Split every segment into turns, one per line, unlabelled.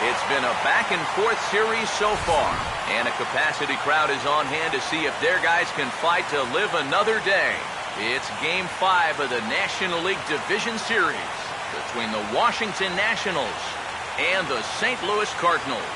It's been a back-and-forth series so far, and a capacity crowd is on hand to see if their guys can fight to live another day. It's Game 5 of the National League Division Series between the Washington Nationals and the St. Louis Cardinals.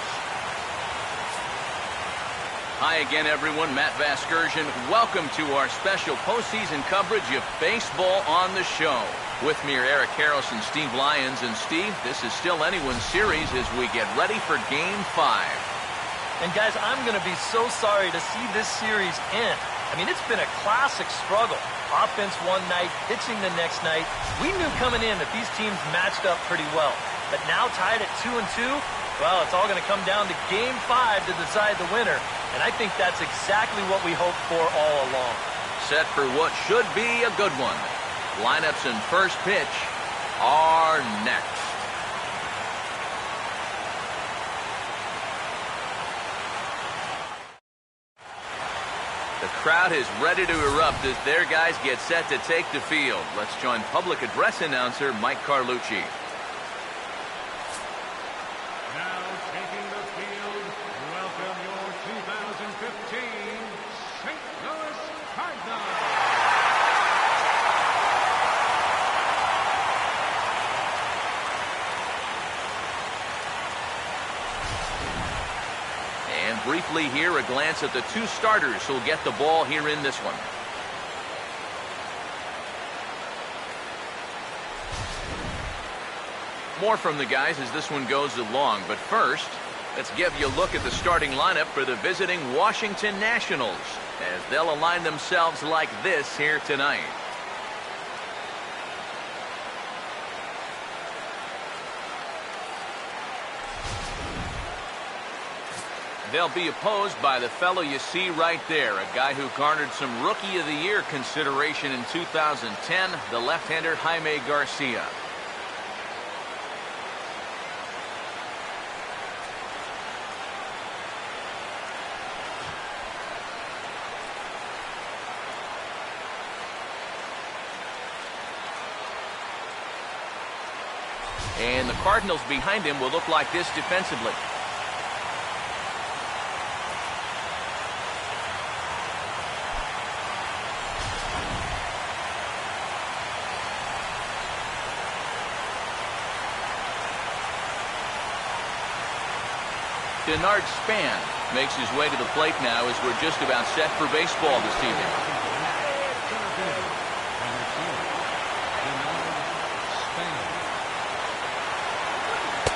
Hi again, everyone. Matt Vasgersian. Welcome to our special postseason coverage of baseball on the show. With me are Eric Harris and Steve Lyons. And Steve, this is still anyone's series as we get ready for Game 5.
And guys, I'm going to be so sorry to see this series end. I mean, it's been a classic struggle. Offense one night, pitching the next night. We knew coming in that these teams matched up pretty well. But now tied at 2-2, well, it's all going to come down to Game 5 to decide the winner. And I think that's exactly what we hoped for all along.
Set for what should be a good one. Lineups and first pitch are next. The crowd is ready to erupt as their guys get set to take the field. Let's join public address announcer Mike Carlucci.
Now taking the field, welcome your 2015 St. Louis Cardinals.
And briefly here, a glance at the two starters who'll get the ball here in this one. More from the guys as this one goes along, but first, let's give you a look at the starting lineup for the visiting Washington Nationals as they'll align themselves like this here tonight. They'll be opposed by the fellow you see right there, a guy who garnered some Rookie of the Year consideration in 2010, the left-hander Jaime Garcia. And the Cardinals behind him will look like this defensively. Denard Span makes his way to the plate now as we're just about set for baseball this evening.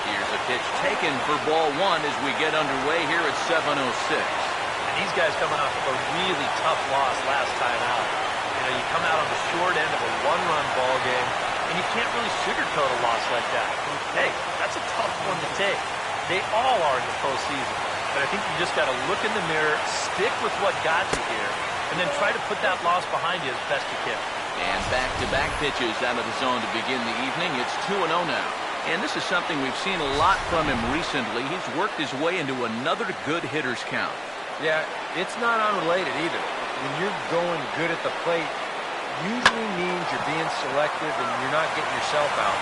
Here's a pitch taken for ball one as we get underway here at 7:06.
And these guys coming off of a really tough loss last time out. You know, you come out on the short end of a one-run ball game, and you can't really sugarcoat a loss like that. Hey, that's a tough one to take. They all are in the postseason. But I think you just got to look in the mirror, stick with what got you here, and then try to put that loss behind you as best you can.
And back-to-back pitches out of the zone to begin the evening. It's 2-0 now. And this is something we've seen a lot from him recently. He's worked his way into another good hitter's count.
Yeah, it's not unrelated either. When you're going good at the plate, usually means you're being selective and you're not getting yourself out.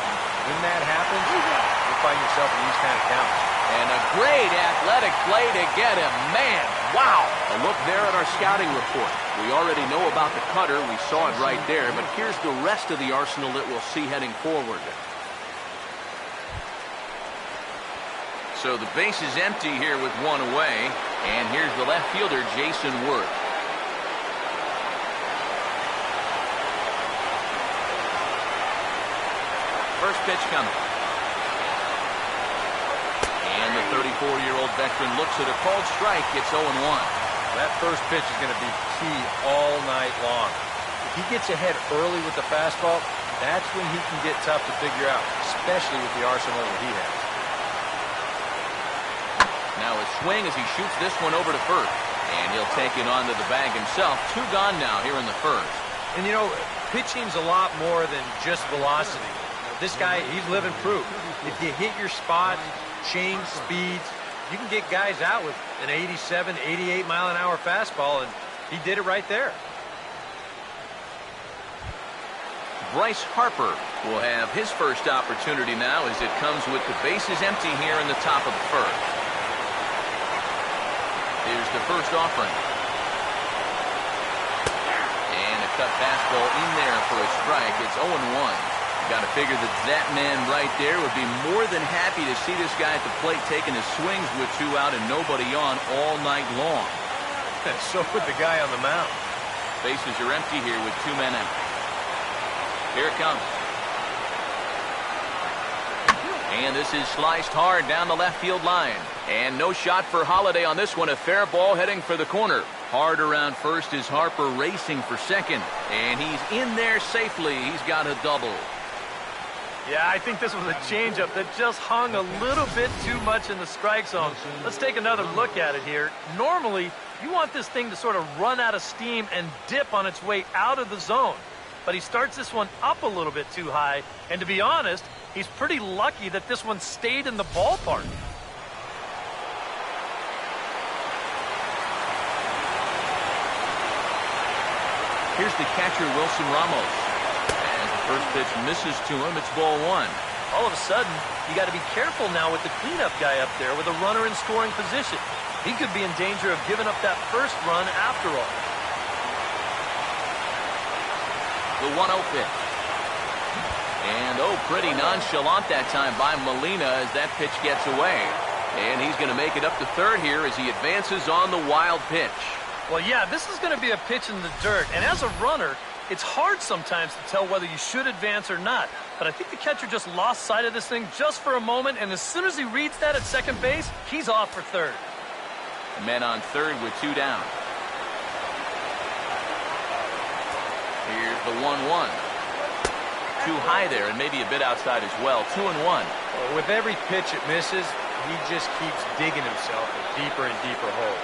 When that happens, you'll find yourself in these kind of counts.
And a great athletic play to get him. Man, wow. A look there at our scouting report. We already know about the cutter. We saw it right there. But here's the rest of the arsenal that we'll see heading forward. So the base is empty here with one away. And here's the left fielder, Jason Worth. First pitch coming. And the 34-year-old veteran looks at a called strike. It's 0-1.
That first pitch is going to be key all night long. If he gets ahead early with the fastball, that's when he can get tough to figure out, especially with the arsenal that he has.
Now a swing as he shoots this one over to first. And he'll take it onto the bag himself. Two gone now here in the first.
And, you know, pitching's a lot more than just velocity. This guy, he's living proof. If you hit your spot, change speeds, you can get guys out with an 87, 88 mile an hour fastball, and he did it right there.
Bryce Harper will have his first opportunity now as it comes with the bases empty here in the top of the first. Here's the first offering. And a cut fastball in there for a strike. It's 0-1. Got to figure that that man right there would be more than happy to see this guy at the plate taking his swings with 2 out and nobody on all night long.
So would the guy on the mound.
Bases are empty here with 2 men out. Here it comes. And this is sliced hard down the left field line. And no shot for Holiday on this one. A fair ball heading for the corner. Hard around first is Harper racing for second. And he's in there safely. He's got a double.
Yeah, I think this was a changeup that just hung a little bit too much in the strike zone. Let's take another look at it here. Normally, you want this thing to sort of run out of steam and dip on its way out of the zone. But he starts this one up a little bit too high. And to be honest, he's pretty lucky that this one stayed in the ballpark.
Here's the catcher, Wilson Ramos. As the first pitch misses to him, it's ball 1.
All of a sudden, you got to be careful now with the cleanup guy up there with a runner in scoring position. He could be in danger of giving up that first run after all.
The 1-0 pitch. And, pretty nonchalant that time by Molina as that pitch gets away. And he's going to make it up to third here as he advances on the wild pitch.
Well, yeah, this is going to be a pitch in the dirt. And as a runner, it's hard sometimes to tell whether you should advance or not. But I think the catcher just lost sight of this thing just for a moment. And as soon as he reads that at second base, he's off for third.
Men on third with 2 down. Here's the 1-1. Too high there and maybe a bit outside as well. 2-1.
With every pitch it misses, he just keeps digging himself a deeper and deeper hole.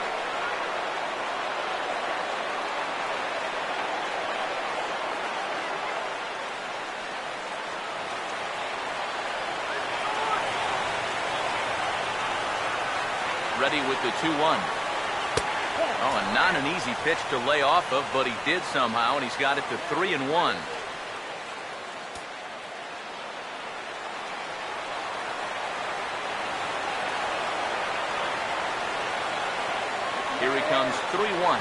Ready with the 2-1. And not an easy pitch to lay off of, but he did somehow, and he's got it to 3-1. Here he comes, 3-1.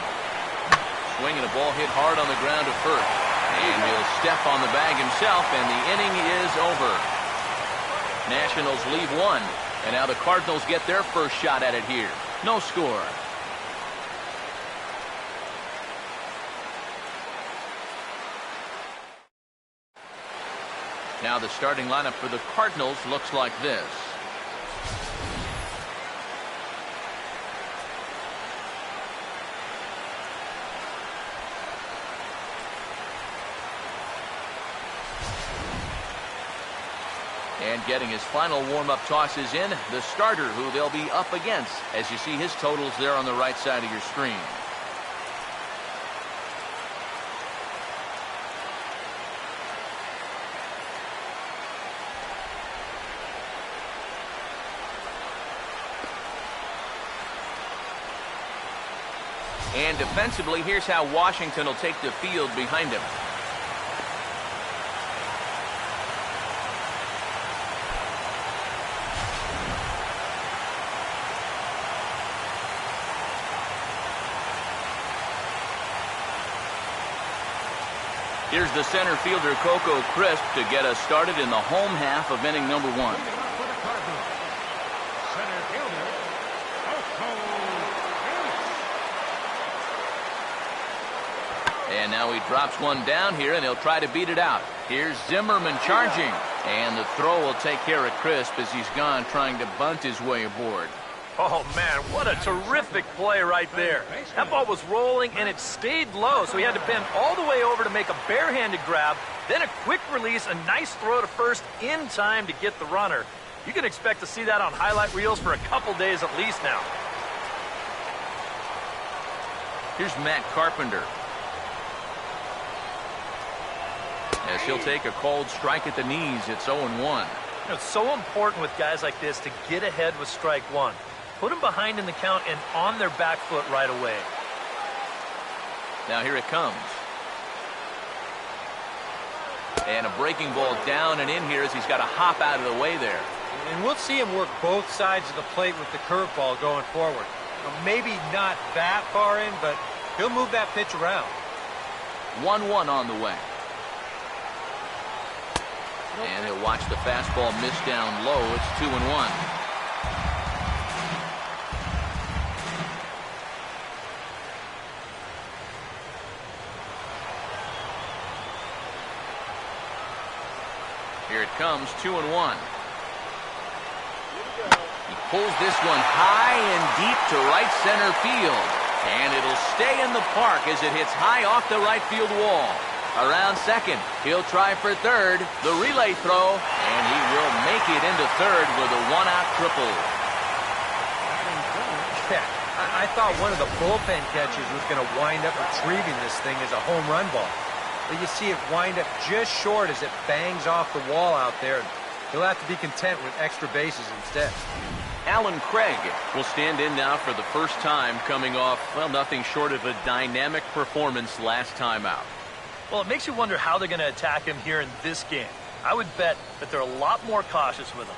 Swinging a ball hit hard on the ground to first. And he'll step on the bag himself, and the inning is over. Nationals leave 1. And now the Cardinals get their first shot at it here. No score. Now the starting lineup for the Cardinals looks like this. And getting his final warm-up tosses in, the starter who they'll be up against, as you see his totals there on the right side of your screen. And defensively, here's how Washington will take the field behind him. Here's the center fielder, Coco Crisp, to get us started in the home half of inning number 1.
For the Cardinals, center fielder, Coco Crisp.
And now he drops one down here, and he'll try to beat it out. Here's Zimmerman charging. And the throw will take care of Crisp as he's gone trying to bunt his way aboard.
Oh, man, what a terrific play right there. That ball was rolling, and it stayed low, so he had to bend all the way over to make a barehanded grab, then a quick release, a nice throw to first in time to get the runner. You can expect to see that on highlight reels for a couple days at least now.
Here's Matt Carpenter. As he'll take a cold strike at the knees, it's 0-1.
It's so important with guys like this to get ahead with strike 1. Put them behind in the count and on their back foot right away.
Now here it comes. And a breaking ball down and in here as he's got to hop out of the way there.
And we'll see him work both sides of the plate with the curveball going forward. Maybe not that far in, but he'll move that pitch around.
1-1 on the way. And he'll watch the fastball miss down low. It's 2-1. Here it comes, 2-1. He pulls this one high and deep to right center field. And it'll stay in the park as it hits high off the right field wall. Around second, he'll try for third. The relay throw, and he will make it into third with a one-out triple.
Yeah, I thought one of the bullpen catchers was going to wind up retrieving this thing as a home run ball. But you see it wind up just short as it bangs off the wall out there. He'll have to be content with extra bases instead.
Alan Craig will stand in now for the first time, coming off, well, nothing short of a dynamic performance last time out.
Well, it makes you wonder how they're going to attack him here in this game. I would bet that they're a lot more cautious with him.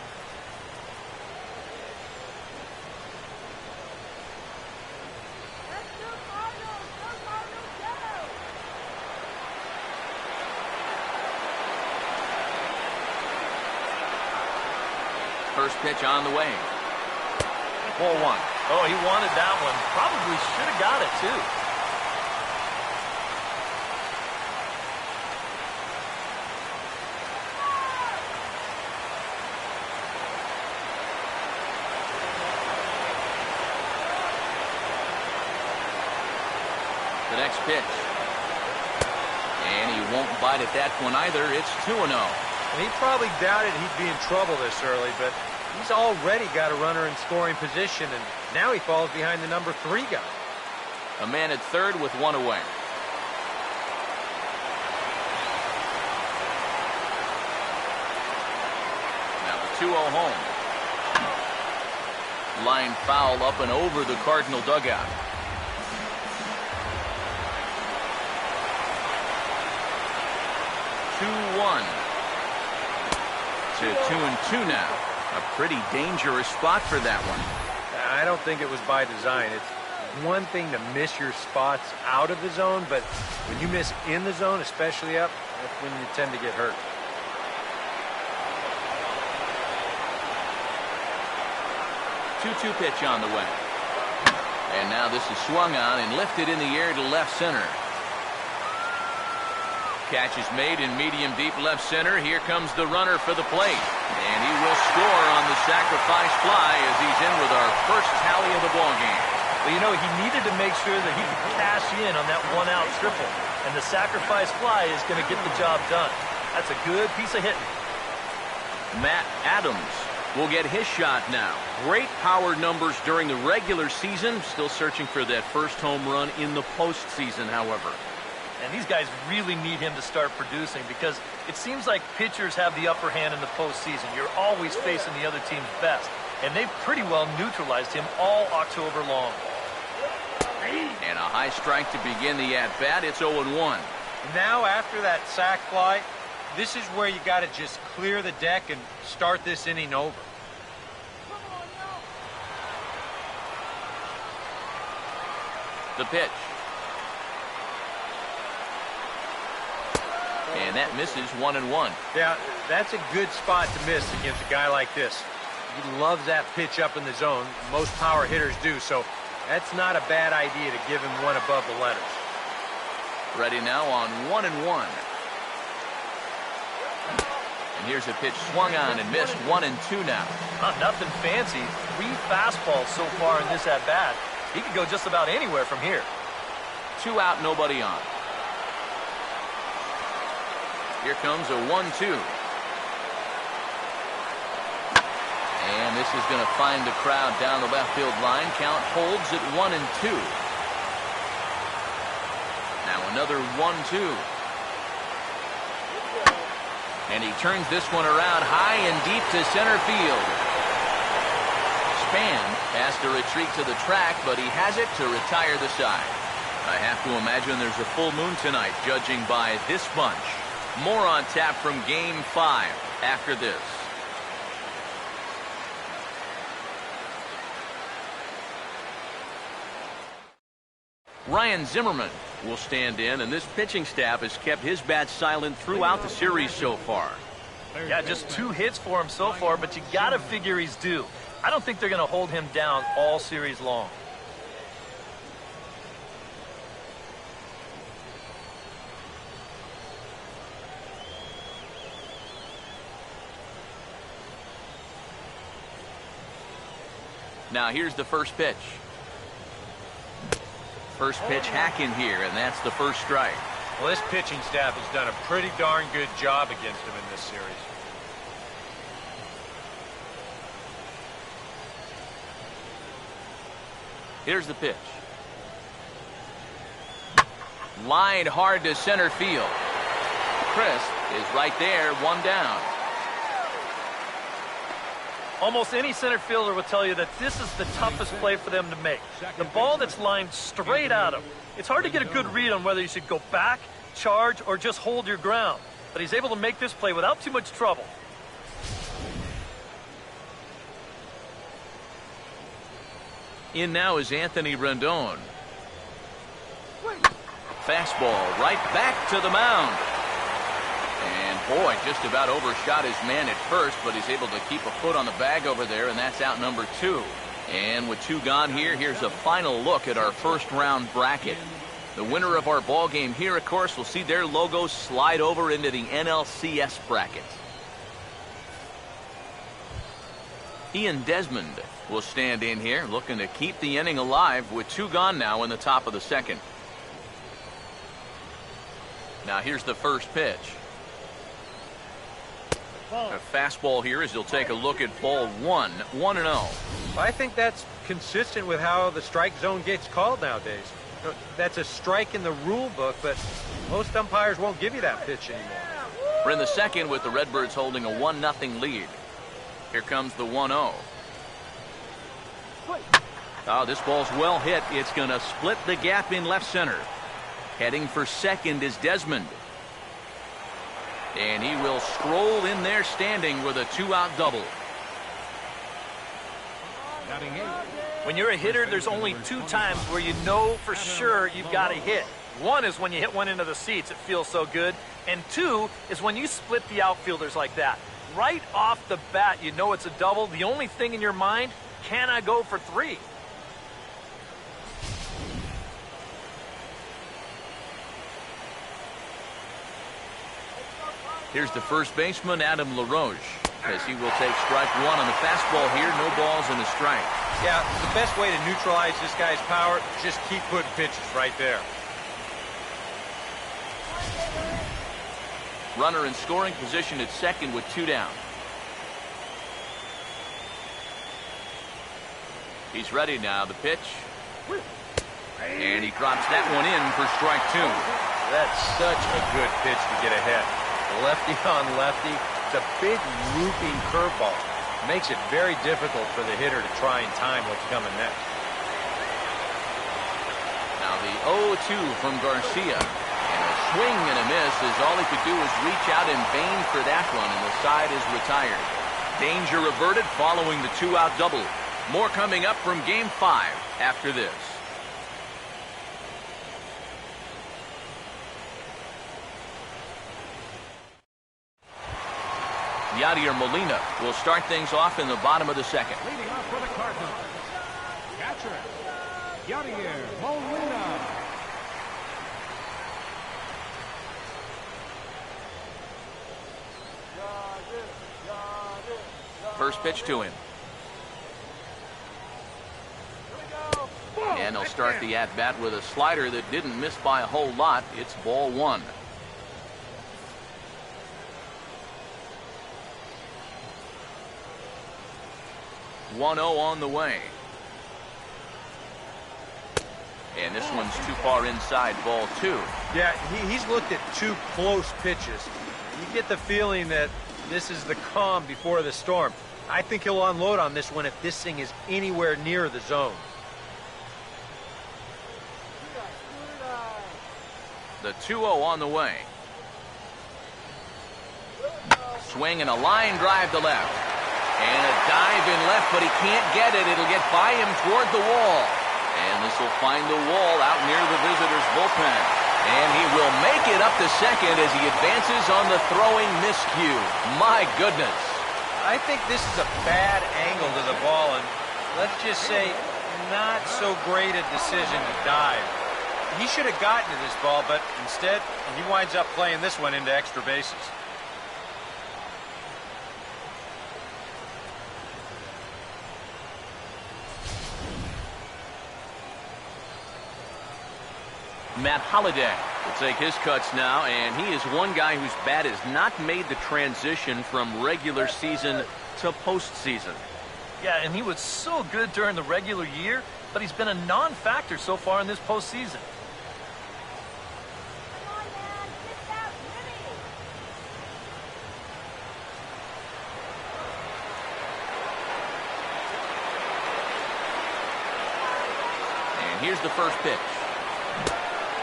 First pitch on the way. Ball 1.
Oh, he wanted that one. Probably should have got it, too.
The next pitch. And he won't bite at that one either. It's 2-0.
And he probably doubted he'd be in trouble this early, but he's already got a runner in scoring position, and now he falls behind the number 3 guy.
A man at third with one away. Now the 2-0 home. Line foul up and over the Cardinal dugout. To 2-2 now. A pretty dangerous spot for that one.
I don't think it was by design. It's one thing to miss your spots out of the zone, but when you miss in the zone, especially up, that's when you tend to get hurt.
Two pitch on the way. And now this is swung on and lifted in the air to left center. Catch is made in medium deep left center. Here comes the runner for the plate. And he will score on the sacrifice fly as he's in with our first tally of the ball game.
Well, you know, he needed to make sure that he could cash in on that one-out triple. And the sacrifice fly is going to get the job done. That's a good piece of hitting.
Matt Adams will get his shot now. Great power numbers during the regular season. Still searching for that first home run in the postseason, however.
And these guys really need him to start producing because it seems like pitchers have the upper hand in the postseason. You're always facing the other team's best. And they've pretty well neutralized him all October long.
And a high strike to begin the at-bat. It's 0-1.
Now, after that sac fly, this is where you got to just clear the deck and start this inning over.
The pitch. And that misses 1-1.
Yeah, that's a good spot to miss against a guy like this. He loves that pitch up in the zone. Most power hitters do, so that's not a bad idea to give him one above the letters.
Ready now on 1-1. And here's a pitch swung on and missed. 1-2 now.
Nothing fancy. 3 fastballs so far in this at-bat. He could go just about anywhere from here.
2 out, nobody on. Here comes a 1-2. And this is going to find the crowd down the left field line. Count holds at 1-2. Now another 1-2. And he turns this one around high and deep to center field. Span has to retreat to the track, but he has it to retire the side. I have to imagine there's a full moon tonight, judging by this bunch. More on tap from Game 5 after this. Ryan Zimmerman will stand in, and this pitching staff has kept his bat silent throughout the series so far.
Yeah, just 2 hits for him so far, but you got to figure he's due. I don't think they're going to hold him down all series long.
Now here's the first pitch. First pitch hack in here, and that's the first strike.
Well, this pitching staff has done a pretty darn good job against him in this series.
Here's the pitch. Lined hard to center field. Crisp is right there, 1 down.
Almost any center fielder will tell you that this is the toughest play for them to make. The ball that's lined straight at him. It's hard to get a good read on whether you should go back, charge, or just hold your ground. But he's able to make this play without too much trouble.
In now is Anthony Rendon. Fastball right back to the mound. And boy, just about overshot his man at first, but he's able to keep a foot on the bag over there, and that's out number 2. And with 2 gone here, here's a final look at our first round bracket. The winner of our ball game here, of course, will see their logo slide over into the NLCS bracket. Ian Desmond will stand in here, looking to keep the inning alive with 2 gone now in the top of the second. Now here's the first pitch. A fastball here as he'll take a look at ball 1, 1-0.
I think that's consistent with how the strike zone gets called nowadays. That's a strike in the rule book, but most umpires won't give you that pitch anymore.
We're in the second with the Redbirds holding a 1-0 lead. Here comes the 1-0. Oh, this ball's well hit. It's going to split the gap in left center. Heading for second is Desmond. And he will stroll in there standing with a 2-out double.
When you're a hitter, there's only 2 times where you know for sure you've got a hit. 1 is when you hit one into the seats. It feels so good. And 2 is when you split the outfielders like that. Right off the bat, you know it's a double. The only thing in your mind, can I go for 3?
Here's the first baseman, Adam LaRoche, as he will take strike 1 on the fastball here. No balls and a strike.
Yeah, the best way to neutralize this guy's power, just keep putting pitches right there.
Runner in scoring position at second with 2 down. He's ready now. The pitch. And he drops that one in for strike 2.
That's such a good pitch to get ahead. Lefty on lefty. It's a big looping curveball. Makes it very difficult for the hitter to try and time what's coming next.
Now the 0-2 from Garcia. And a swing and a miss as all he could do was reach out in vain for that one, and the side is retired. Danger averted following the 2-out double. More coming up from Game 5 after this. Yadier Molina will start things off in the bottom of the second.
Leading off for the Cardinals, catcher, Yadier Molina.
First pitch to him. And he'll start the at-bat with a slider that didn't miss by a whole lot. It's ball 1. On the way. And this one's too far inside, ball 2.
Yeah, he's looked at 2 close pitches. You get the feeling that this is the calm before the storm. I think he'll unload on this one if this thing is anywhere near the zone.
The 2-0 on the way. swing and a line drive to left. And a dive in left, but he can't get it. It'll get by him toward the wall. And this will find the wall out near the visitors' bullpen. And he will make it up to second as he advances on the throwing miscue. My goodness.
I think this is a bad angle to the ball, and let's just say not so great a decision to dive. He should have gotten to this ball, but instead he winds up playing this one into extra bases.
Matt Holliday will take his cuts now, and he is one guy whose bat has not made the transition from regular season to postseason.
Yeah, and he was so good during the regular year, but he's been a non-factor so far in this postseason.
And here's the first pitch.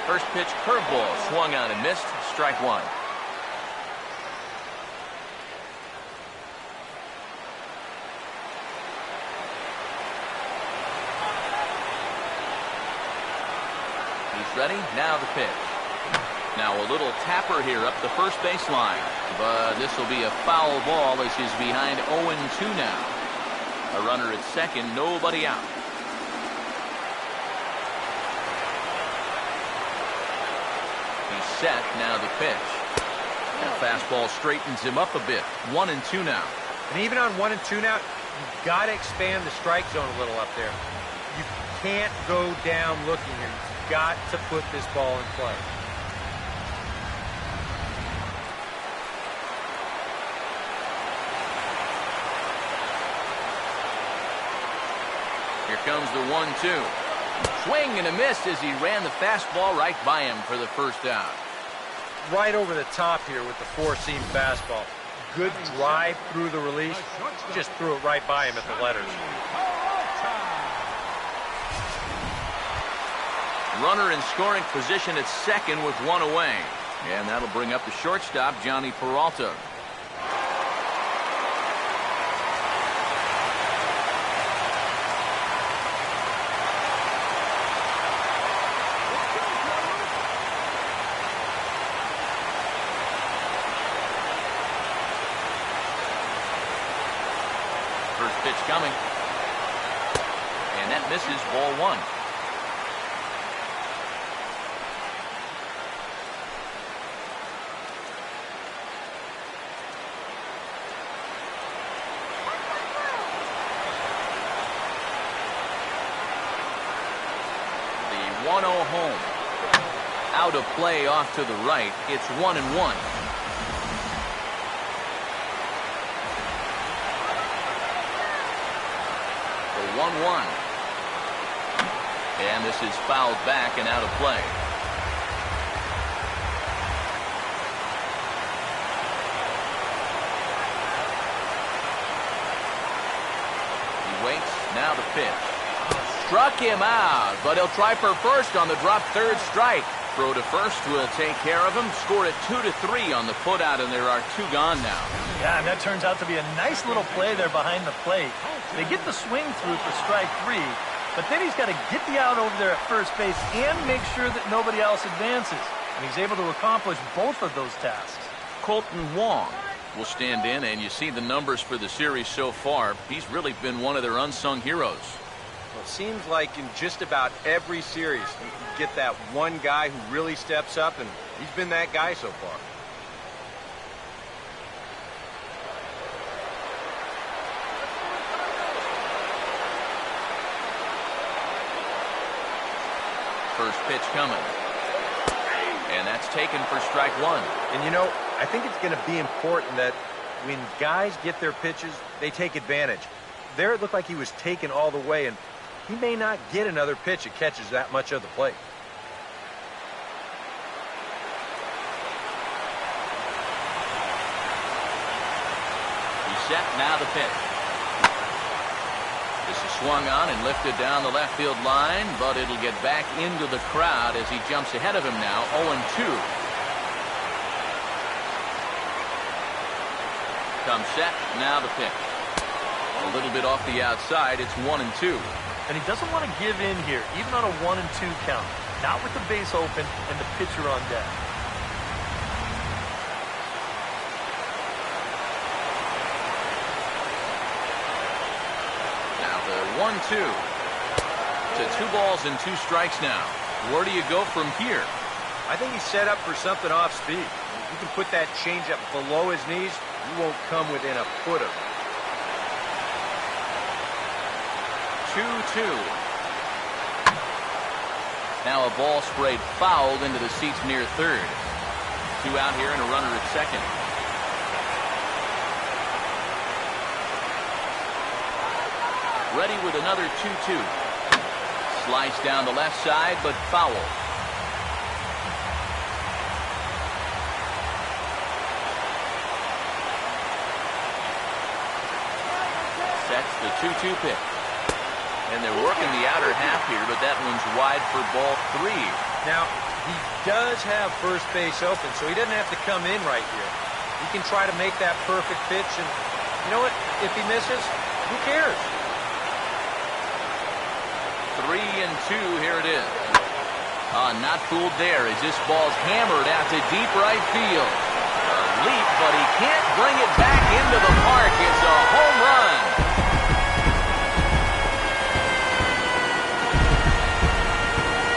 First pitch curveball swung on and missed. Strike one. He's ready. Now the pitch. Now a little tapper here up the first baseline. But this will be a foul ball as he's behind 0-2 now. A runner at second, nobody out. Set. Now the pitch. That fastball straightens him up a bit. 1-2 now.
And even on 1-2 now, you've got to expand the strike zone a little up there. You can't go down looking here. You've got to put this ball in play.
Here comes the 1-2. Swing and a miss as he ran the fastball right by him for the first out.
Right over the top here with the four-seam fastball. Good drive through the release. Just threw it right by him at the letters.
Runner in scoring position at second with one away. And that'll bring up the shortstop, Johnny Peralta. First pitch coming. And that misses, ball one. The 1-0 home. Out of play off to the right. It's 1-1. The 1-1. And this is fouled back and out of play. He waits. Now the pitch. Struck him out, but he'll try for first on the drop third strike. Throw to first will take care of him. Score at 2-3 on the putout, and there are two gone now.
Yeah, and that turns out to be a nice little play there behind the plate. They get the swing through for strike three, but then he's got to get the out over there at first base and make sure that nobody else advances. And he's able to accomplish both of those tasks.
Colton Wong will stand in, and you see the numbers for the series so far. He's really been one of their unsung heroes.
Well, it seems like in just about every series, you can get that one guy who really steps up, and he's been that guy so far.
First pitch coming. And that's taken for strike one.
And you know, I think it's going to be important that when guys get their pitches, they take advantage. There it looked like he was taken all the way, and he may not get another pitch that catches that much of the plate.
He's set. Now the pitch. This is swung on and lifted down the left field line, but it'll get back into the crowd as he jumps ahead of him now, 0-2. Comes set. Now the pitch. A little bit off the outside. It's 1-2.
And he doesn't want to give in here, even on a 1-2 count. Not with the base open and the pitcher on deck.
Now the 1-2. To 2 balls and 2 strikes now. Where do you go from here?
I think he's set up for something off speed. If you can put that changeup below his knees, you won't come within a foot of it.
2-2. Now a ball sprayed fouled into the seats near third. 2 out here and a runner at second. Ready with another 2-2. Slice down the left side, but foul. Sets the 2-2 pitch. And they're working the outer half here, but that one's wide for ball 3.
Now, he does have first base open, so he doesn't have to come in right here. He can try to make that perfect pitch, and you know what? If he misses, who cares?
3-2, here it is. Not fooled there as this ball's hammered out to deep right field. A leap, but he can't bring it back into the park. It's a home run.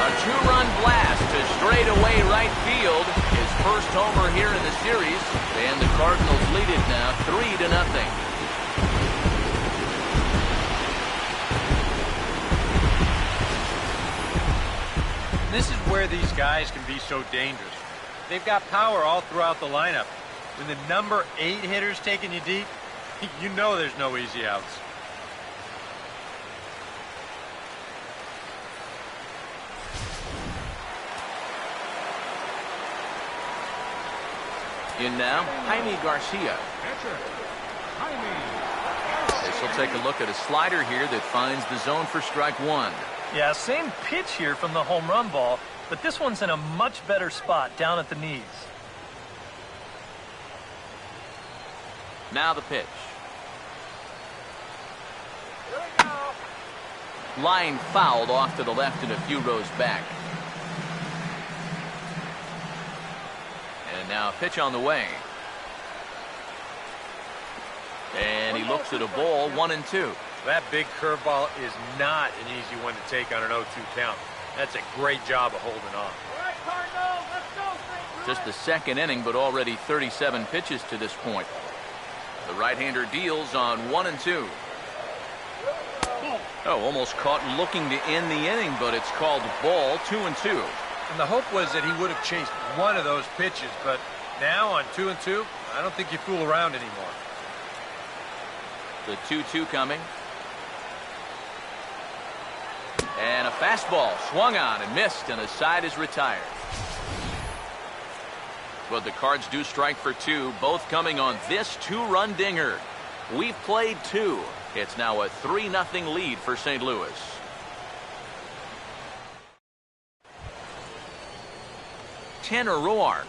A 2-run blast to straightaway right field. His first homer here in the series, and the Cardinals lead it now 3-0.
This is where these guys can be so dangerous. They've got power all throughout the lineup. When the number 8 hitter's taking you deep, you know there's no easy outs.
In now, Jaime Garcia.
Catcher, Jaime.
This will take a look at a slider here that finds the zone for strike 1.
Yeah, same pitch here from the home run ball, but this one's in a much better spot down at the knees.
Now the pitch. Line fouled off to the left and a few rows back. And now a pitch on the way. And he looks at a ball, 1-2.
That big curveball is not an easy one to take on an 0-2 count. That's a great job of holding on.
Just the second inning, but already 37 pitches to this point. The right-hander deals on 1-2. Oh, almost caught looking to end the inning, but it's called ball, 2-2.
And the hope was that he would have chased one of those pitches, but now on 2-2, I don't think you fool around anymore.
The 2-2 coming. And a fastball swung on and missed, and the side is retired. But the Cards do strike for 2, both coming on this 2-run dinger. We've played 2. It's now a 3-0 lead for St. Louis. Tanner Roark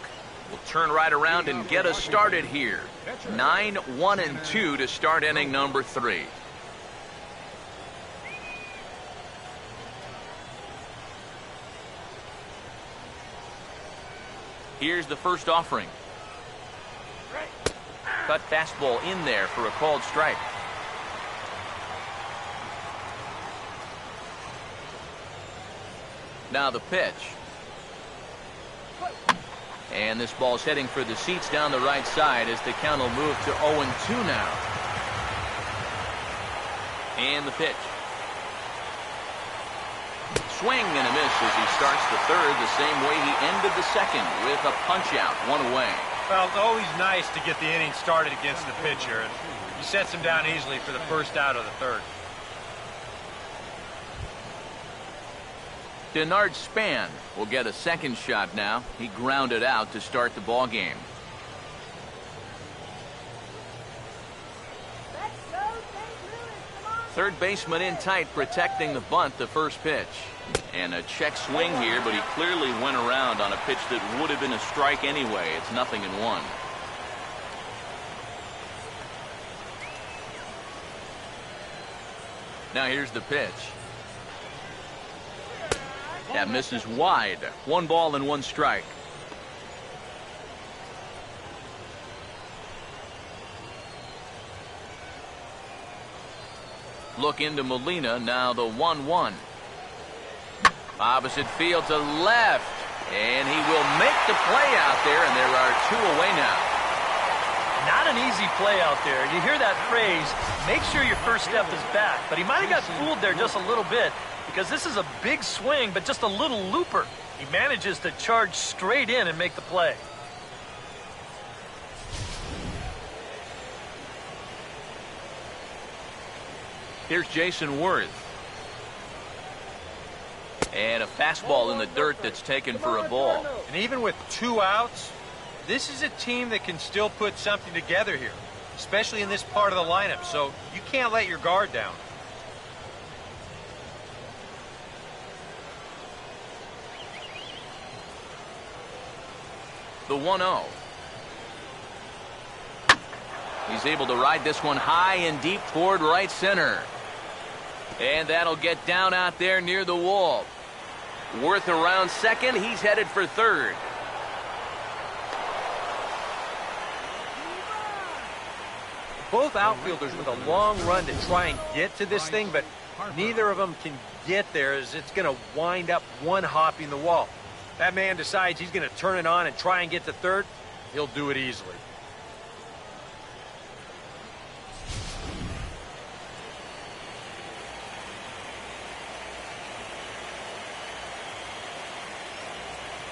will turn right around and get us started here. 9-1-2 to start inning number 3. Here's the first offering. Cut fastball in there for a called strike. Now the pitch. And this ball's heading for the seats down the right side as the count will move to 0-2 now. And the pitch. Swing and a miss as he starts the third the same way he ended the second with a punch-out, 1 away.
Well, it's always nice to get the inning started against the pitcher, and he sets him down easily for the first out of the third.
Denard Span will get a second shot now. He grounded out to start the ball game. Third baseman in tight, protecting the bunt, the first pitch. And a check swing here, but he clearly went around on a pitch that would have been a strike anyway. It's 0-1. Now here's the pitch. That misses wide. 1 ball and 1 strike. Look into Molina. Now the 1-1. Opposite field to left. And he will make the play out there, and there are 2 away now.
Not an easy play out there. You hear that phrase, make sure your first step is back. But he might have got fooled there just a little bit because this is a big swing, but just a little looper. He manages to charge straight in and make the play.
Here's Jason Worth. And a fastball in the dirt that's taken for a ball.
And even with 2 outs, this is a team that can still put something together here, especially in this part of the lineup, so you can't let your guard down.
The 1-0. He's able to ride this one high and deep toward right center. And that'll get down out there near the wall. Worth around second. He's headed for third.
Both outfielders with a long run to try and get to this thing, but neither of them can get there as it's going to wind up one-hopping the wall. That man decides he's going to turn it on and try and get to third. He'll do it easily.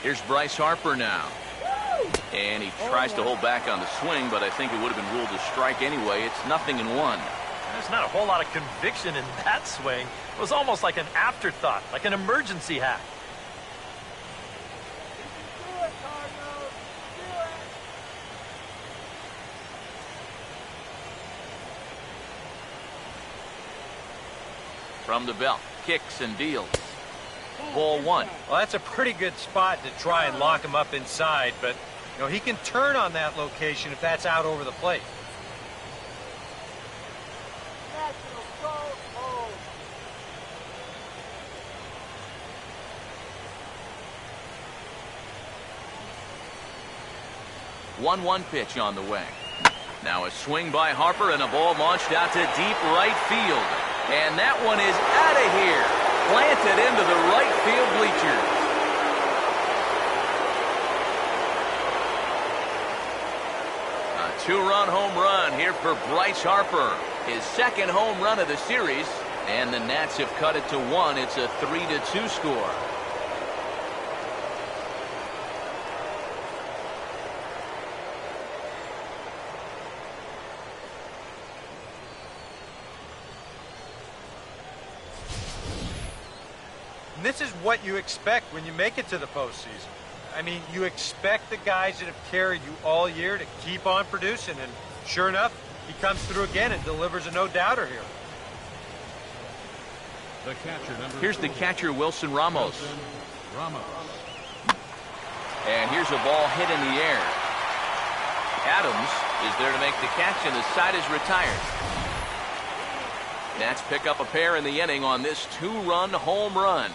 Here's Bryce Harper now. And he tries to hold back on the swing, but I think it would have been ruled a strike anyway. It's 0-1.
There's not a whole lot of conviction in that swing. It was almost like an afterthought, like an emergency hack.
From the belt, kicks and deals. Ball 1.
Well, that's a pretty good spot to try and lock him up inside, but you know, he can turn on that location if that's out over the plate.
One pitch on the way. Now a swing by Harper and a ball launched out to deep right field. And that one is out of here. Planted into the right field bleachers. A 2-run home run here for Bryce Harper. His second home run of the series. And the Nats have cut it to 1. It's a 3-2 score.
This is what you expect when you make it to the postseason. I mean, you expect the guys that have carried you all year to keep on producing, and sure enough, he comes through again and delivers a no-doubter here.
Here's the catcher, Wilson Ramos. And here's a ball hit in the air. Adams is there to make the catch, and the side is retired. Nats pick up a pair in the inning on this 2-run home run.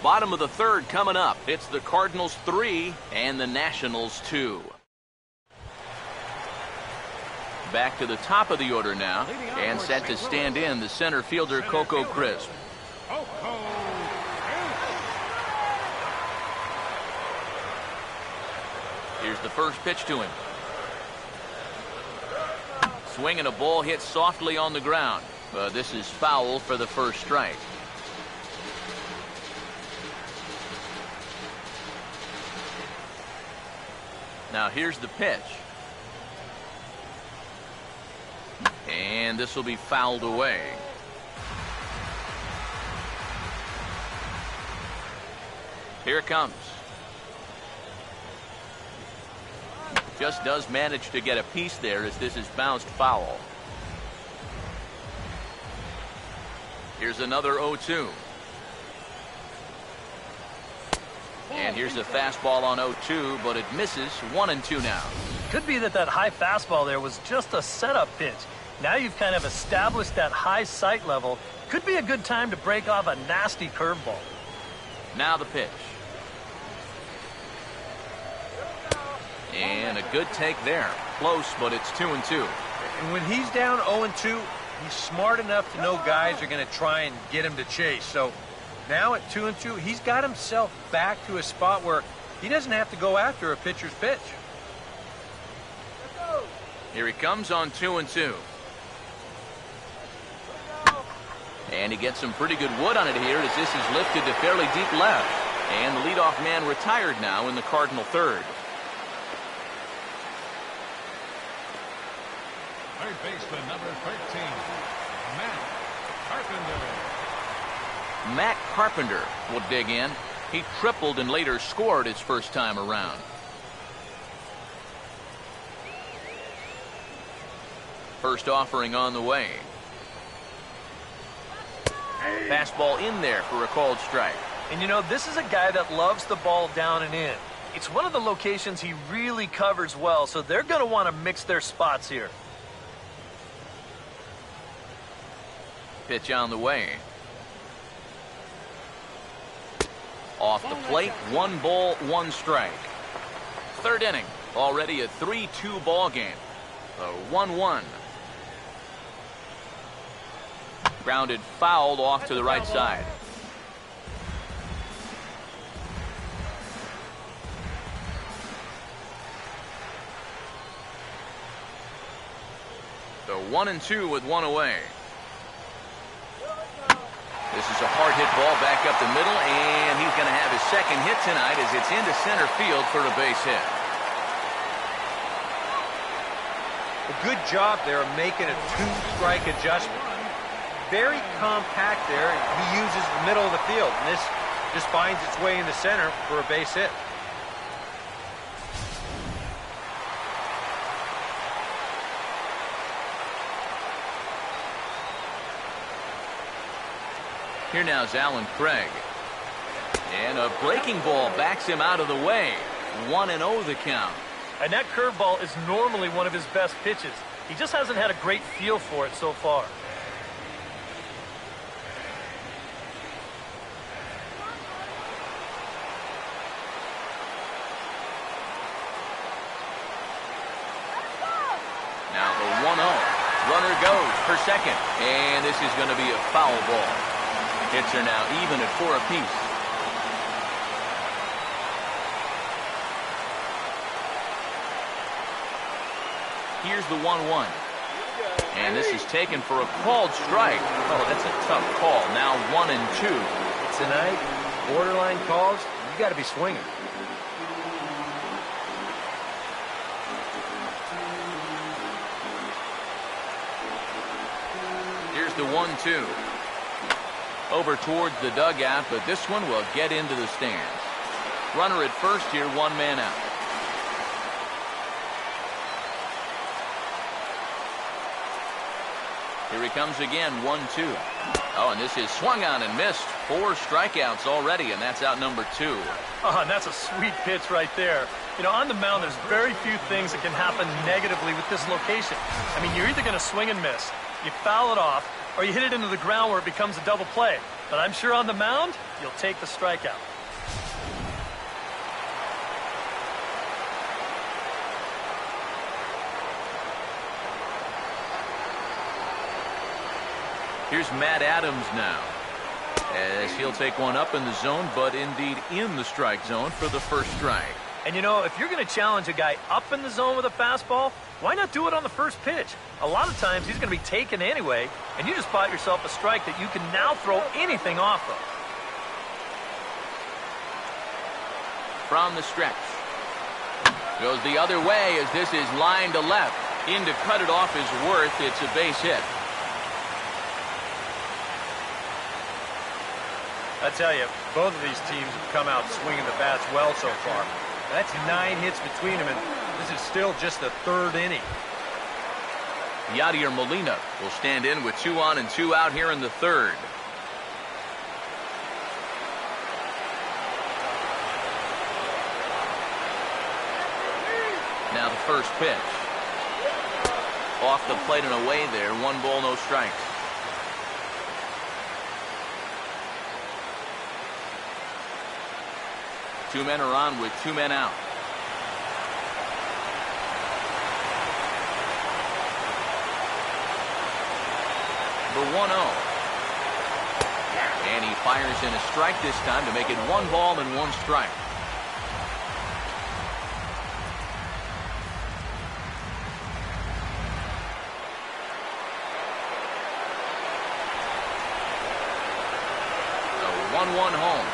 Bottom of the third coming up. It's the Cardinals 3 and the Nationals 2. Back to the top of the order now, and set to stand in the center fielder, Coco Crisp. Here's the first pitch to him. Swing and a ball hit softly on the ground. But this is foul for the first strike. Now here's the pitch. And this will be fouled away. Here it comes. Just does manage to get a piece there as this is bounced foul. Here's another 0-2. And here's a fastball on 0-2, but it misses. 1-2 now.
Could be that high fastball there was just a setup pitch. Now you've kind of established that high sight level. Could be a good time to break off a nasty curveball.
Now the pitch. And a good take there. Close, but it's 2-2.
And when he's down 0-2, he's smart enough to know guys are going to try and get him to chase. So now at 2-2, he's got himself back to a spot where he doesn't have to go after a pitcher's pitch.
Here he comes on 2-2. And he gets some pretty good wood on it here as this is lifted to fairly deep left. And the leadoff man retired now in the Cardinal third.
Third baseman, number 13, Matt Carpenter.
Matt Carpenter will dig in. He tripled and later scored his first time around. First offering on the way. Fastball in there for a called strike.
And you know, this is a guy that loves the ball down and in. It's one of the locations he really covers well, so they're going to want to mix their spots here.
Pitch on the way. Off the plate, 1 ball, 1 strike. Third inning, already a 3-2 ball game. A 1-1. Grounded fouled off to the right side. So 1-2 with 1 away. This is a hard hit ball back up the middle, and he's going to have his second hit tonight as it's into center field for a base hit.
A good job there of making a 2-strike adjustment. Very compact there. He uses the middle of the field, and this just finds its way in the center for a base hit.
Here now is Alan Craig. And a breaking ball backs him out of the way. 1-0 the count.
And that curveball is normally one of his best pitches. He just hasn't had a great feel for it so far.
Now the 1-0. Runner goes for second. And this is going to be a foul ball. Hits are now even at 4 apiece. Here's the 1-1. And this is taken for a called strike. Oh, that's a tough call. Now 1-2.
Tonight, borderline calls, you got to be swinging.
Here's the 1-2. Over towards the dugout, but this one will get into the stands. Runner at first here, 1 man out. Here he comes again, 1-2. Oh, and this is swung on and missed. 4 strikeouts already, and that's out number 2.
Oh, and that's a sweet pitch right there. You know, on the mound, there's very few things that can happen negatively with this location. I mean, you're either going to swing and miss, you foul it off, or you hit it into the ground where it becomes a double play. But I'm sure on the mound, you'll take the strikeout.
Here's Matt Adams now, as he'll take one up in the zone, but indeed in the strike zone for the first strike.
And you know, if you're going to challenge a guy up in the zone with a fastball, why not do it on the first pitch? A lot of times he's going to be taken anyway, and you just bought yourself a strike that you can now throw anything off of.
From the stretch. Goes the other way as this is lined to left. In to cut it off is Worth. It's a base hit.
I tell you, both of these teams have come out swinging the bats well so far. That's 9 hits between them, and this is still just the 3rd inning.
Yadier Molina will stand in with 2 on and 2 out here in the 3rd. Now the first pitch. off the plate and away there. 1 ball, no strikes. Two men are on with 2 men out. The 1-0. And he fires in a strike this time to make it 1 ball and 1 strike. The 1-1 home.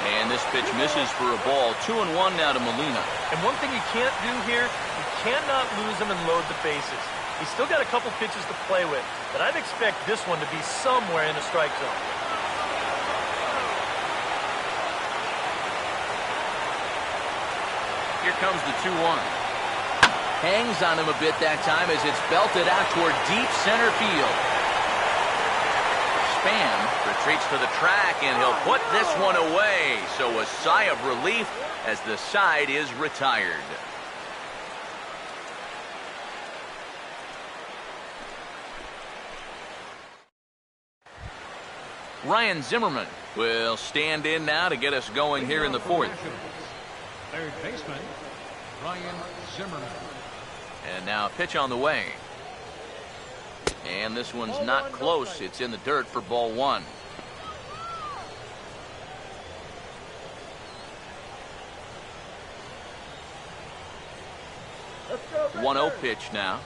And this pitch misses for a ball. 2-1 now to Molina.
And one thing you can't do here, you cannot lose him and load the bases. He's still got a couple pitches to play with, but I'd expect this one to be somewhere in the strike zone.
Here comes the 2-1. Hangs on him a bit that time as it's belted out toward deep center field. Span retreats to the track, and he'll put this one away. So a sigh of relief as the side is retired. Ryan Zimmerman will stand in now to get us going here in the 4th.
Third baseman, Ryan Zimmerman.
And now a pitch on the way. And this one's not close. It's in the dirt for ball 1. The 1-0 pitch now.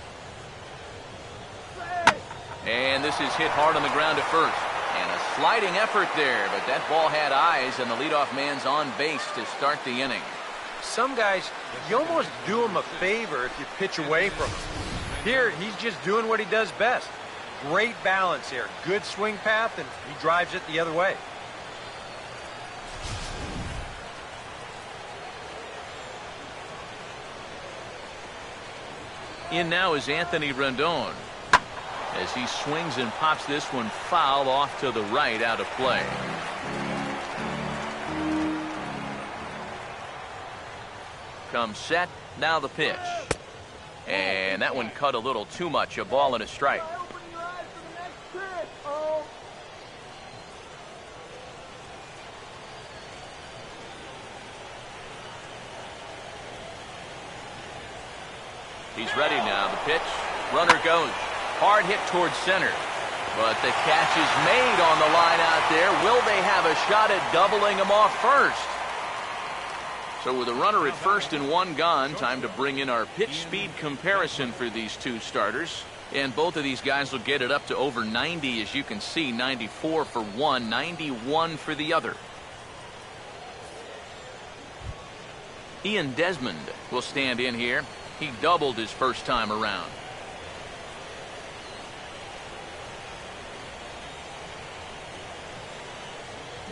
And this is hit hard on the ground at first. And a sliding effort there, but that ball had eyes, and the leadoff man's on base to start the inning.
Some guys, you almost do him a favor if you pitch away from him. Here, he's just doing what he does best. Great balance here. Good swing path, and he drives it the other way.
In now is Anthony Rendon, as he swings and pops this one foul off to the right, out of play. Comes set, now the pitch. And that one cut a little too much, a ball and a strike. He's ready now, the pitch. Runner goes. Hard hit towards center. But the catch is made on the line out there. Will they have a shot at doubling him off first? So with a runner at first and 1 gone, time to bring in our pitch speed comparison for these 2 starters. And both of these guys will get it up to over 90, as you can see. 94 for one, 91 for the other. Ian Desmond will stand in here. He doubled his first time around.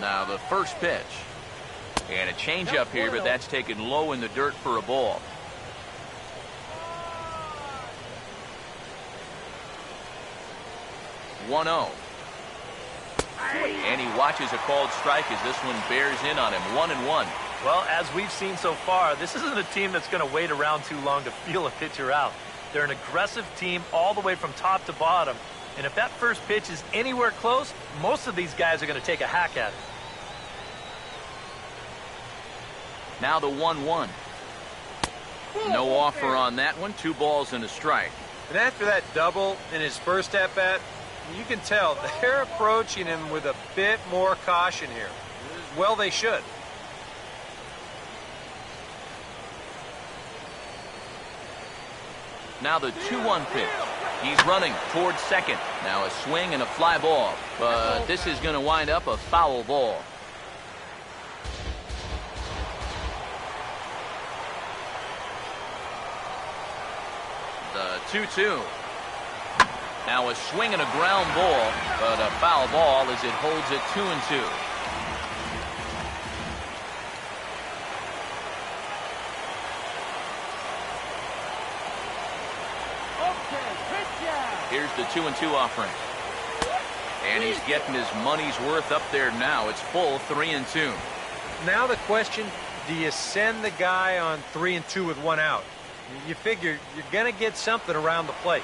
Now the first pitch. And a changeup here, but that's taken low in the dirt for a ball. "1-0. And he watches a called strike as this one bears in on him. 1-1.
Well, as we've seen so far, this isn't a team that's going to wait around too long to feel a pitcher out. They're an aggressive team all the way from top to bottom. And if that first pitch is anywhere close, most of these guys are going to take a hack at it.
Now the 1-1. No offer on that one. 2 balls and a strike.
And after that double in his first at-bat, you can tell they're approaching him with a bit more caution here. Well, they should.
Now the 2-1 pitch. He's running towards second. Now a swing and a fly ball. But this is going to wind up a foul ball. The 2-2. Now a swing and a ground ball, but a foul ball as it holds it 2-2. Here's the 2-2 offering. And he's getting his money's worth up there now. It's full 3-2.
Now the question, do you send the guy on 3-2 with 1 out? You figure you're going to get something around the plate.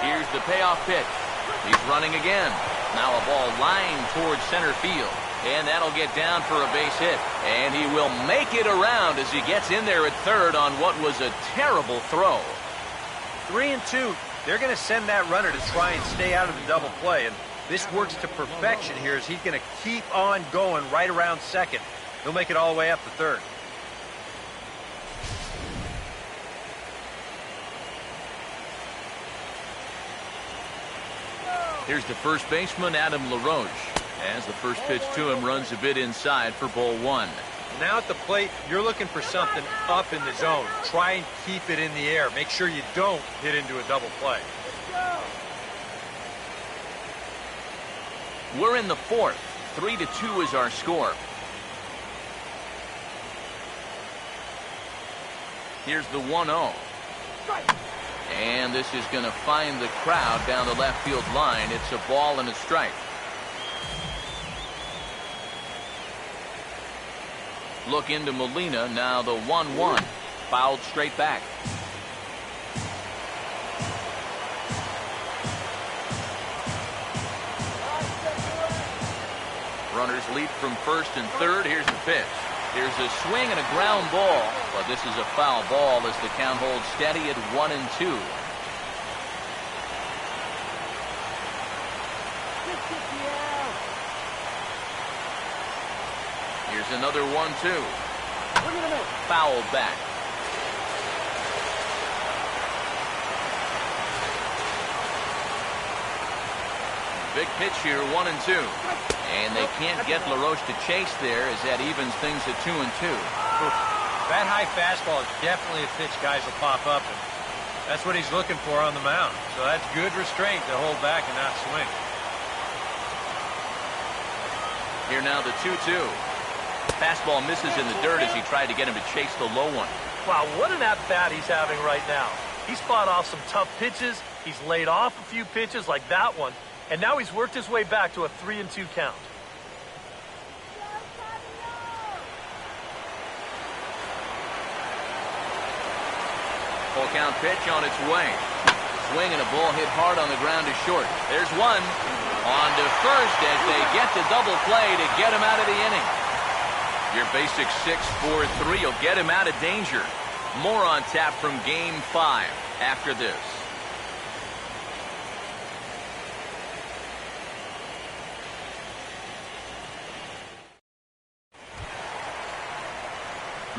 Here's the payoff pitch. He's running again. Now a ball lined towards center field. And that'll get down for a base hit. And he will make it around as he gets in there at third on what was a terrible throw.
3-2. They're going to send that runner to try and stay out of the double play. And this works to perfection here as he's going to keep on going right around second. He'll make it all the way up to third.
Here's the first baseman, Adam LaRoche. As the first pitch to him runs a bit inside for ball one.
Now at the plate, you're looking for something up in the zone. Try and keep it in the air. Make sure you don't hit into a double play.
We're in the fourth. 3-2 is our score. Here's the 1-0. And this is going to find the crowd down the left field line. It's a ball and a strike. Look into Molina. Now the 1-1. Fouled straight back. Runners leap from first and third. Here's the pitch. Here's a swing and a ground ball. But this is a foul ball as the count holds steady at 1-2. Here's another 1-2. Fouled back. Big pitch here, 1-2. And they can't get LaRoche to chase there as that evens things at 2-2.
That high fastball is definitely a pitch guys will pop up, and that's what he's looking for on the mound. So that's good restraint to hold back and not swing.
Here now the 2-2. Fastball misses in the dirt as he tried to get him to chase the low one.
Wow, what an at-bat he's having right now. He's fought off some tough pitches. He's laid off a few pitches like that one. And now he's worked his way back to a 3-2 count.
Full count pitch on its way. Swing and a ball hit hard on the ground to short. There's one. On to first as they get the double play to get him out of the inning. Your basic 6-4-3 will get him out of danger. More on tap from Game 5 after this.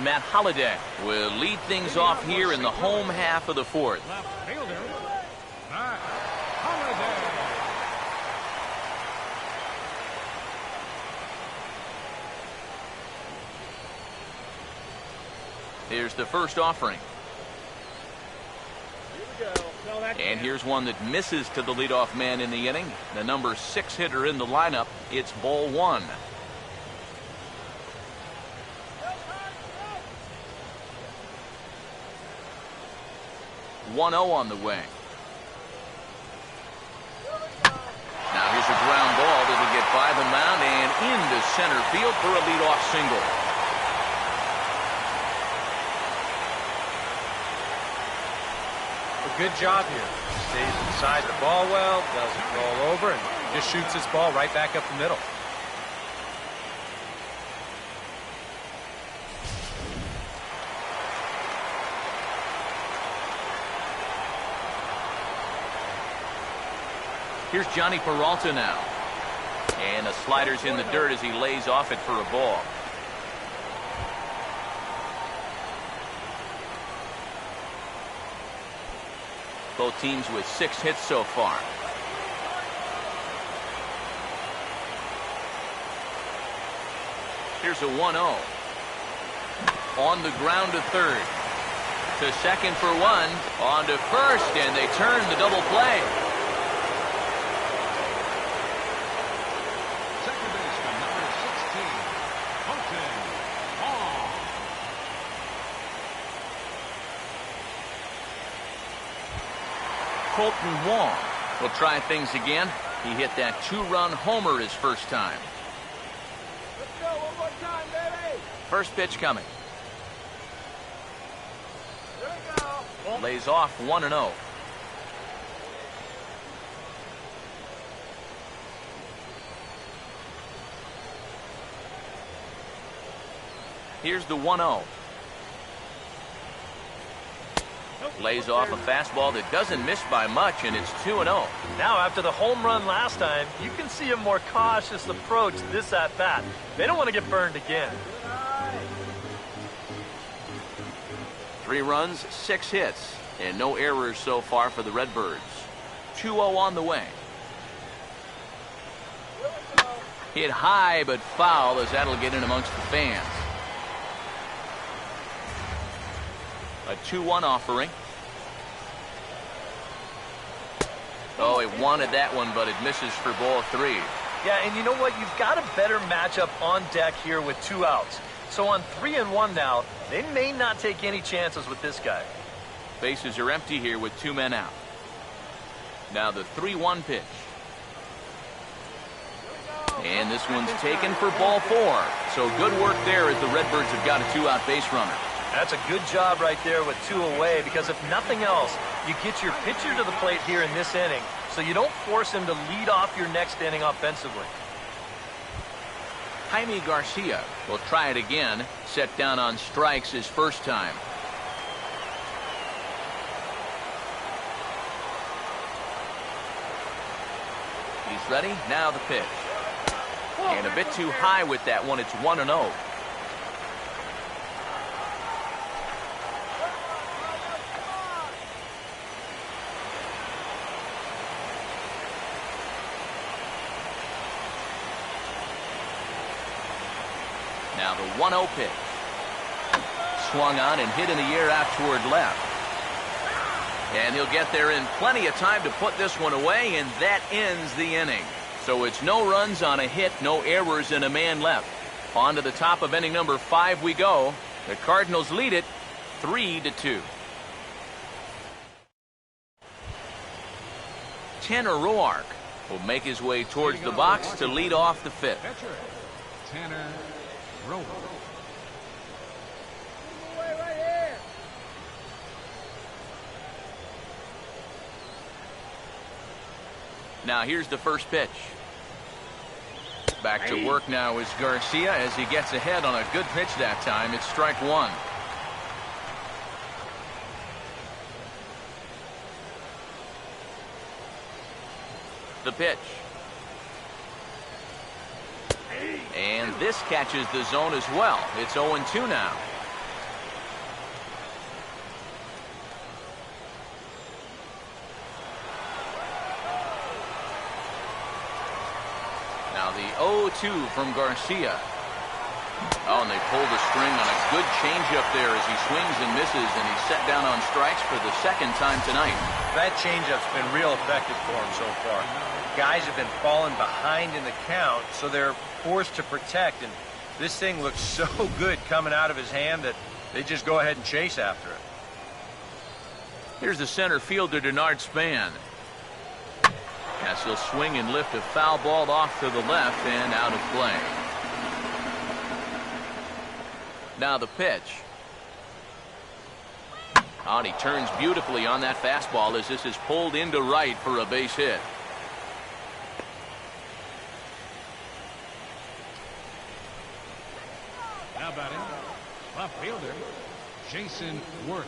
Matt Holliday will lead things off here in the home half of the fourth.
Left fielder, Matt Holliday.
Here's the first offering. And here's one that misses to the leadoff man in the inning. The number 6 hitter in the lineup. It's ball one. One 0 on the way. Now here's a ground ball that'll get by the mound and into center field for a leadoff single.
A good job here. Stays inside the ball well, doesn't roll over, and just shoots his ball right back up the middle.
Here's Johnny Peralta now. And the slider's in the dirt as he lays off it for a ball. Both teams with 6 hits so far. Here's a 1-0. On the ground to third. To second for one. On to first, and they turn the double play. Colton Wong will try things again. He hit that 2-run homer his first time. First pitch coming. Lays off 1-0. Here's the 1-0. Lays off a fastball that doesn't miss by much, and it's 2-0.
Now, after the home run last time, you can see a more cautious approach this at-bat. They don't want to get burned again.
3 runs, 6 hits, and no errors so far for the Redbirds. 2-0 on the way. Hit high but foul, as that'll get in amongst the fans. A 2-1 offering. Oh, it wanted that one, but it misses for ball 3.
Yeah, and you know what? You've got a better matchup on deck here with 2 outs. So on 3-1 now, they may not take any chances with this guy.
Bases are empty here with 2 men out. Now the 3-1 pitch. And this one's taken for ball 4. So good work there as the Redbirds have got a 2-out base runner.
That's a good job right there with 2 away, because if nothing else, you get your pitcher to the plate here in this inning, so you don't force him to lead off your next inning offensively.
Jaime Garcia will try it again, set down on strikes his first time. He's ready, now the pitch. And a bit too high with that one, it's 1-0. Now the 1-0 pitch. Swung on and hit in the air out toward left. And he'll get there in plenty of time to put this one away, and that ends the inning. So it's no runs on a hit, no errors, and a man left. On to the top of inning number 5 we go. The Cardinals lead it 3-2. Tanner Roark will make his way towards the box to lead off the 5th.
Tanner Roark.
Now here's the first pitch. Back to work now is Garcia as he gets ahead on a good pitch that time. It's strike 1. The pitch. And this catches the zone as well. It's 0-2 now. Now the 0-2 from Garcia. Oh, and they pull the string on a good changeup there as he swings and misses, and he's set down on strikes for the 2nd time tonight.
That changeup's been real effective for him so far. Guys have been falling behind in the count, so they're forced to protect, and this thing looks so good coming out of his hand that they just go ahead and chase after it.
Here's the center fielder, Denard Span. As he'll swing and lift a foul ball off to the left and out of play. Now the pitch. Oh, and he turns beautifully on that fastball as this is pulled into right for a base hit.
How about him? Left fielder, Jason Worth.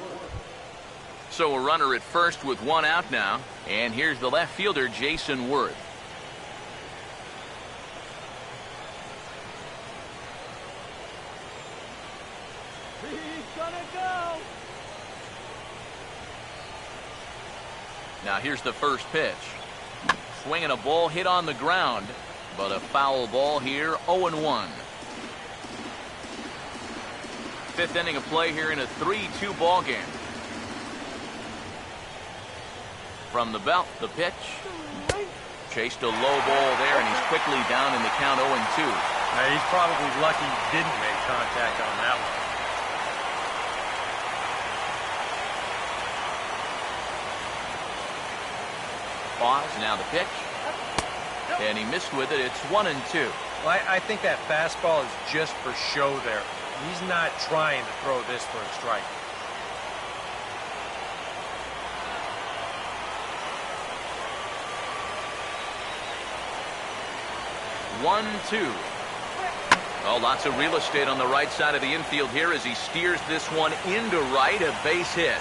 So a runner at first with 1 out now. And here's the left fielder, Jason Worth.
He's gonna go.
Now here's the first pitch. Swinging a ball hit on the ground, but a foul ball here, 0-1. 5th inning of play here in a 3-2 ball game. From the belt, the pitch. Chased a low ball there, and he's quickly down in the count 0-2.
Now, he's probably lucky he didn't make contact on that one.
Pause, now the pitch. And he missed with it. It's 1-2.
Well, I think that fastball is just for show there. He's not trying to throw this for a strike.
1-2. Oh, lots of real estate on the right side of the infield here as he steers this one into right, a base hit.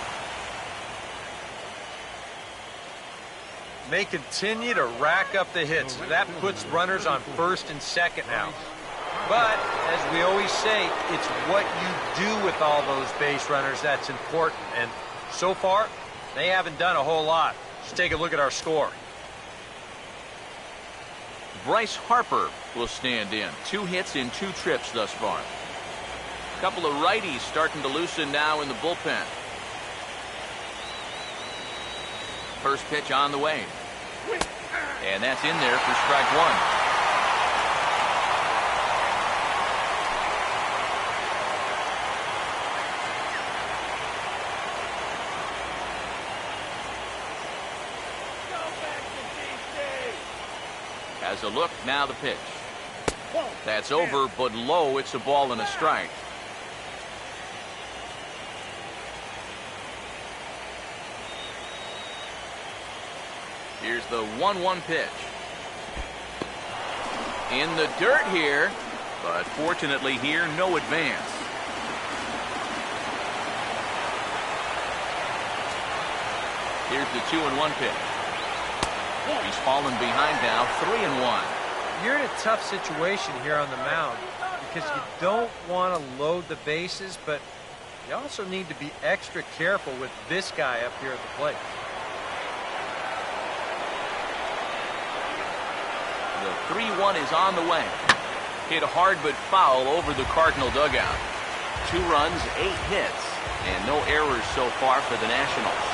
They continue to rack up the hits. That puts runners on first and second now. But, as we always say, it's what you do with all those base runners that's important. And so far, they haven't done a whole lot. Just take a look at our score.
Bryce Harper will stand in. 2 hits in 2 trips thus far. A couple of righties starting to loosen now in the bullpen. First pitch on the way. And that's in there for strike 1. Has a look, now the pitch. That's over, but low. It's a ball and a strike. Here's the 1-1 pitch. In the dirt here, but fortunately here, no advance. Here's the 2-1 pitch. He's fallen behind now, 3-1.
You're in a tough situation here on the mound because you don't want to load the bases, but you also need to be extra careful with this guy up here at the plate.
The 3-1 is on the way. Hit hard but foul over the Cardinal dugout. 2 runs, 8 hits, and no errors so far for the Nationals.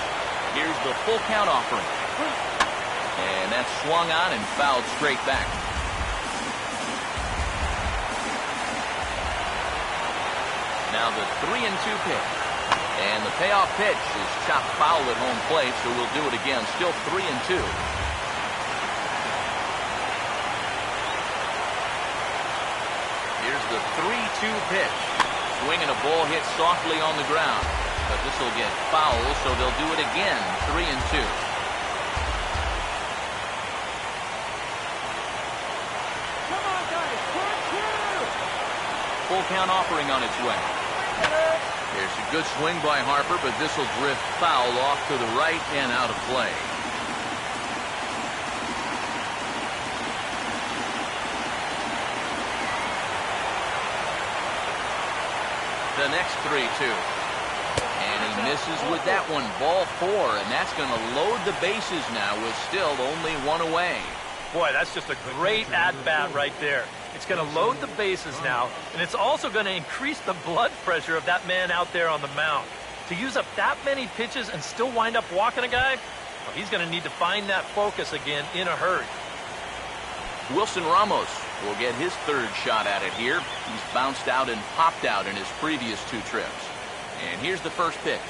Here's the full count offering. And that's swung on and fouled straight back. Now the 3-2 pitch. And the payoff pitch is chopped foul at home plate, so we'll do it again. Still 3-2. Here's the 3-2 pitch. Swinging a ball hit softly on the ground. But this will get foul, so they'll do it again. 3-2. Full count offering on its way. There's a good swing by Harper, but this will drift foul off to the right and out of play. The next 3-2. And he misses with that one. Ball 4, and that's going to load the bases now with still only 1 away.
Boy, that's just a great at-bat right there. It's going to load the bases now, and it's also going to increase the blood pressure of that man out there on the mound. To use up that many pitches and still wind up walking a guy, well, he's going to need to find that focus again in a hurry.
Wilson Ramos will get his 3rd shot at it here. He's bounced out and popped out in his previous 2 trips. And here's the first pitch.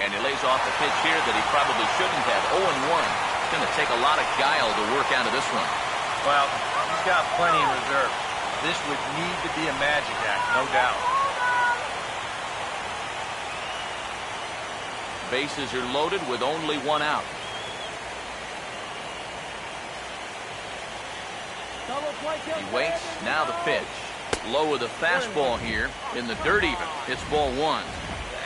And he lays off a pitch here that he probably shouldn't have. 0-1. It's going to take a lot of guile to work out of this one.
Well, he's got plenty in reserve. This would need to be a magic act, no doubt.
Bases are loaded with only 1 out. He waits. Now the pitch. Low with a fastball here. In the dirt even. It's ball 1.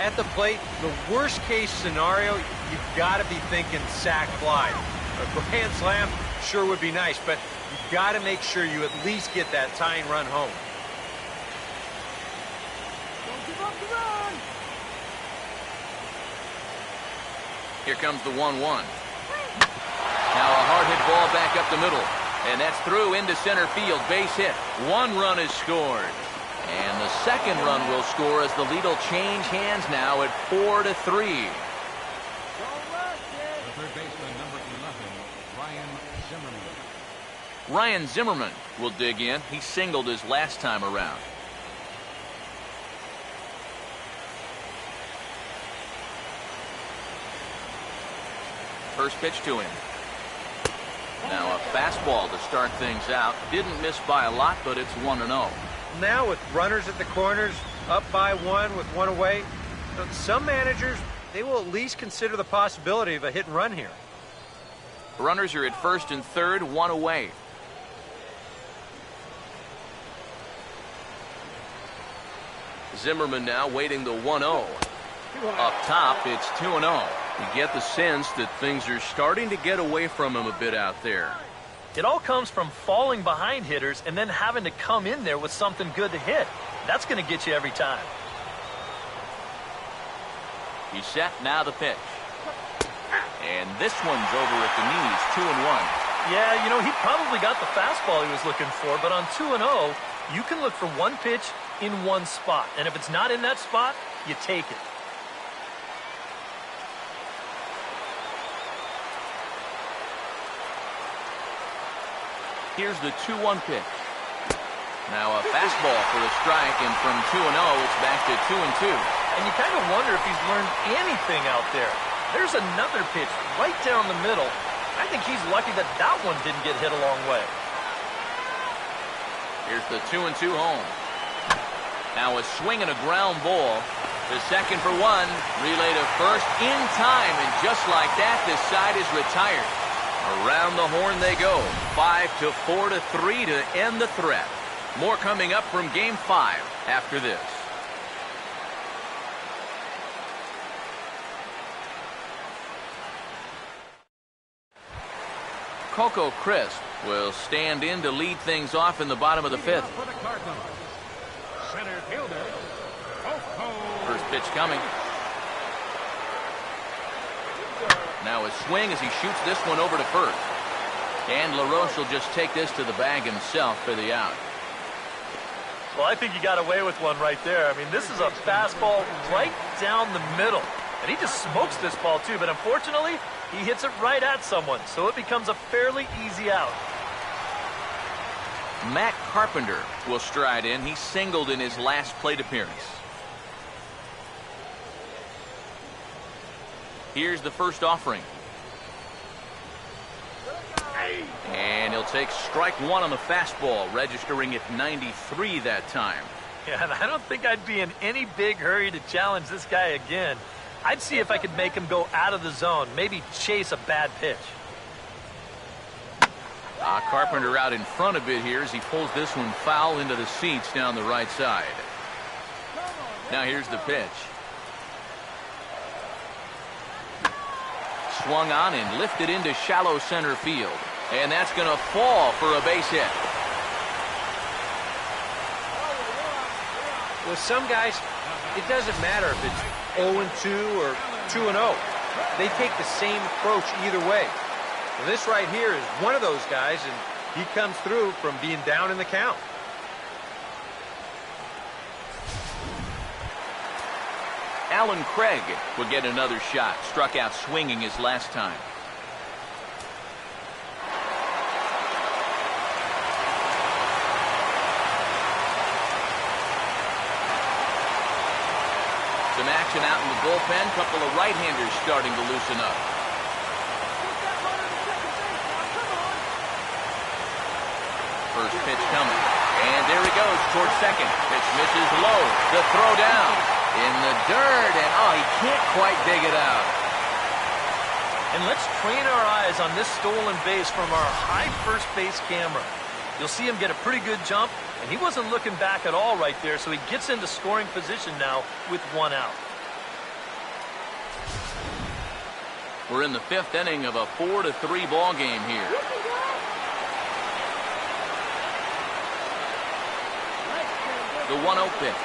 At the plate, the worst case scenario, you've got to be thinking sac fly. A grand slam sure would be nice, but you've got to make sure you at least get that tying run home.
Don't give up the run.
Here comes the 1-1. Now a hard hit ball back up the middle. And that's through into center field. Base hit. 1 run is scored. And the 2nd run will score as the lead will change hands now at 4-3.
The third baseman, number 11, Ryan Zimmerman.
Ryan Zimmerman will dig in. He singled his last time around. First pitch to him. Now a fastball to start things out. Didn't miss by a lot, but it's 1-0.
Now with runners at the corners, up by one with one away, some managers, they will at least consider the possibility of a hit and run here.
Runners are at first and third, one away. Zimmerman now waiting the 1-0. Up top, it's 2-0. You get the sense that things are starting to get away from him a bit out there.
It all comes from falling behind hitters and then having to come in there with something good to hit. That's going to get you every time.
He's set, now the pitch. And this one's over at the knees, 2-1.
Yeah, you know, he probably got the fastball he was looking for, but on 2-0, you can look for one pitch in one spot. And if it's not in that spot, you take it.
Here's the 2-1 pitch. Now a fastball for the strike, and from 2-0, it's back to 2-2.
And you kind of wonder if he's learned anything out there. There's another pitch right down the middle. I think he's lucky that that one didn't get hit a long way.
Here's the 2-2 home. Now a swing and a ground ball. The second for one. Relay to first in time, and just like that, this side is retired. Around the horn they go. 5-4 to 3 to end the threat. More coming up from Game 5 after this. Coco Crisp will stand in to lead things off in the bottom of the fifth.
For the Cardinals, center fielder, Coco.
First pitch coming. Now a swing as he shoots this one over to first. And LaRoche will just take this to the bag himself for the out.
Well, I think you got away with one right there. I mean, this is a fastball right down the middle. And he just smokes this ball, too. But unfortunately, he hits it right at someone. So it becomes a fairly easy out.
Matt Carpenter will stride in. He singled in his last plate appearance. Here's the first offering. And he'll take strike one on the fastball, registering at 93 that time.
Yeah, and I don't think I'd be in any big hurry to challenge this guy again. I'd see if I could make him go out of the zone, maybe chase a bad pitch.
Carpenter out in front a bit here as he pulls this one foul into the seats down the right side. Now here's the pitch. Swung on and lifted into shallow center field. And that's going to fall for a base hit.
With some guys, it doesn't matter if it's 0-2 or 2-0. They take the same approach either way. Well, this right here is one of those guys, and he comes through from being down in the count.
Alan Craig would get another shot. Struck out swinging his last time. Some action out in the bullpen. Couple of right-handers starting to loosen up. First pitch coming. And there he goes towards second. Pitch misses low. The throw down. In the dirt. And he can't quite dig it out.
And let's train our eyes on this stolen base from our high first base camera. You'll see him get a pretty good jump, and he wasn't looking back at all right there, so he gets into scoring position now with one out.
We're in the fifth inning of a 4-3 ball game here. The 1-0 pitch.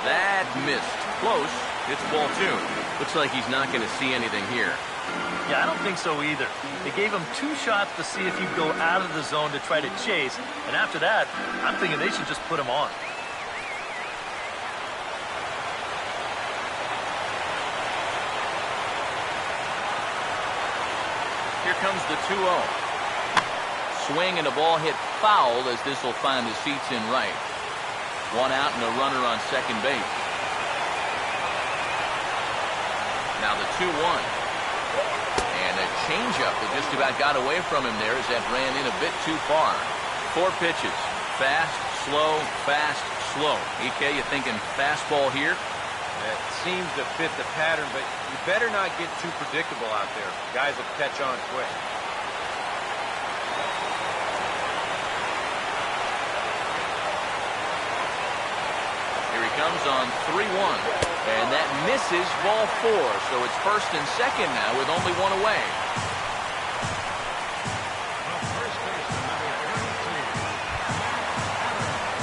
That missed. Close. It's ball two. Looks like he's not going to see anything here.
Yeah, I don't think so either. They gave him two shots to see if he'd go out of the zone to try to chase. And after that, I'm thinking they should just put him on.
Here comes the 2-0. Swing and a ball hit foul as this will find the seats in right. One out and a runner on second base. Now the 2-1. And a changeup that just about got away from him there as that ran in a bit too far. 4 pitches. Fast, slow, fast, slow. EK, you thinking fastball here?
It seems to fit the pattern, but you better not get too predictable out there. Guys will catch on quick.
Here he comes on 3-1. And that misses ball 4. So it's first and second now with only 1 away.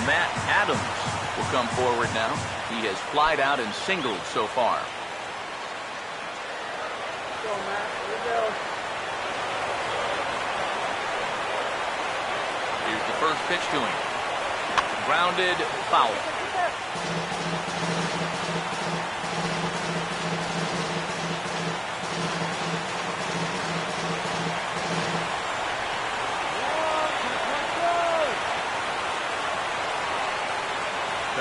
Matt Adams will come forward now. He has flied out and singled so far.
Go, Matt. Here we go.
Here's the first pitch to him. Grounded, foul.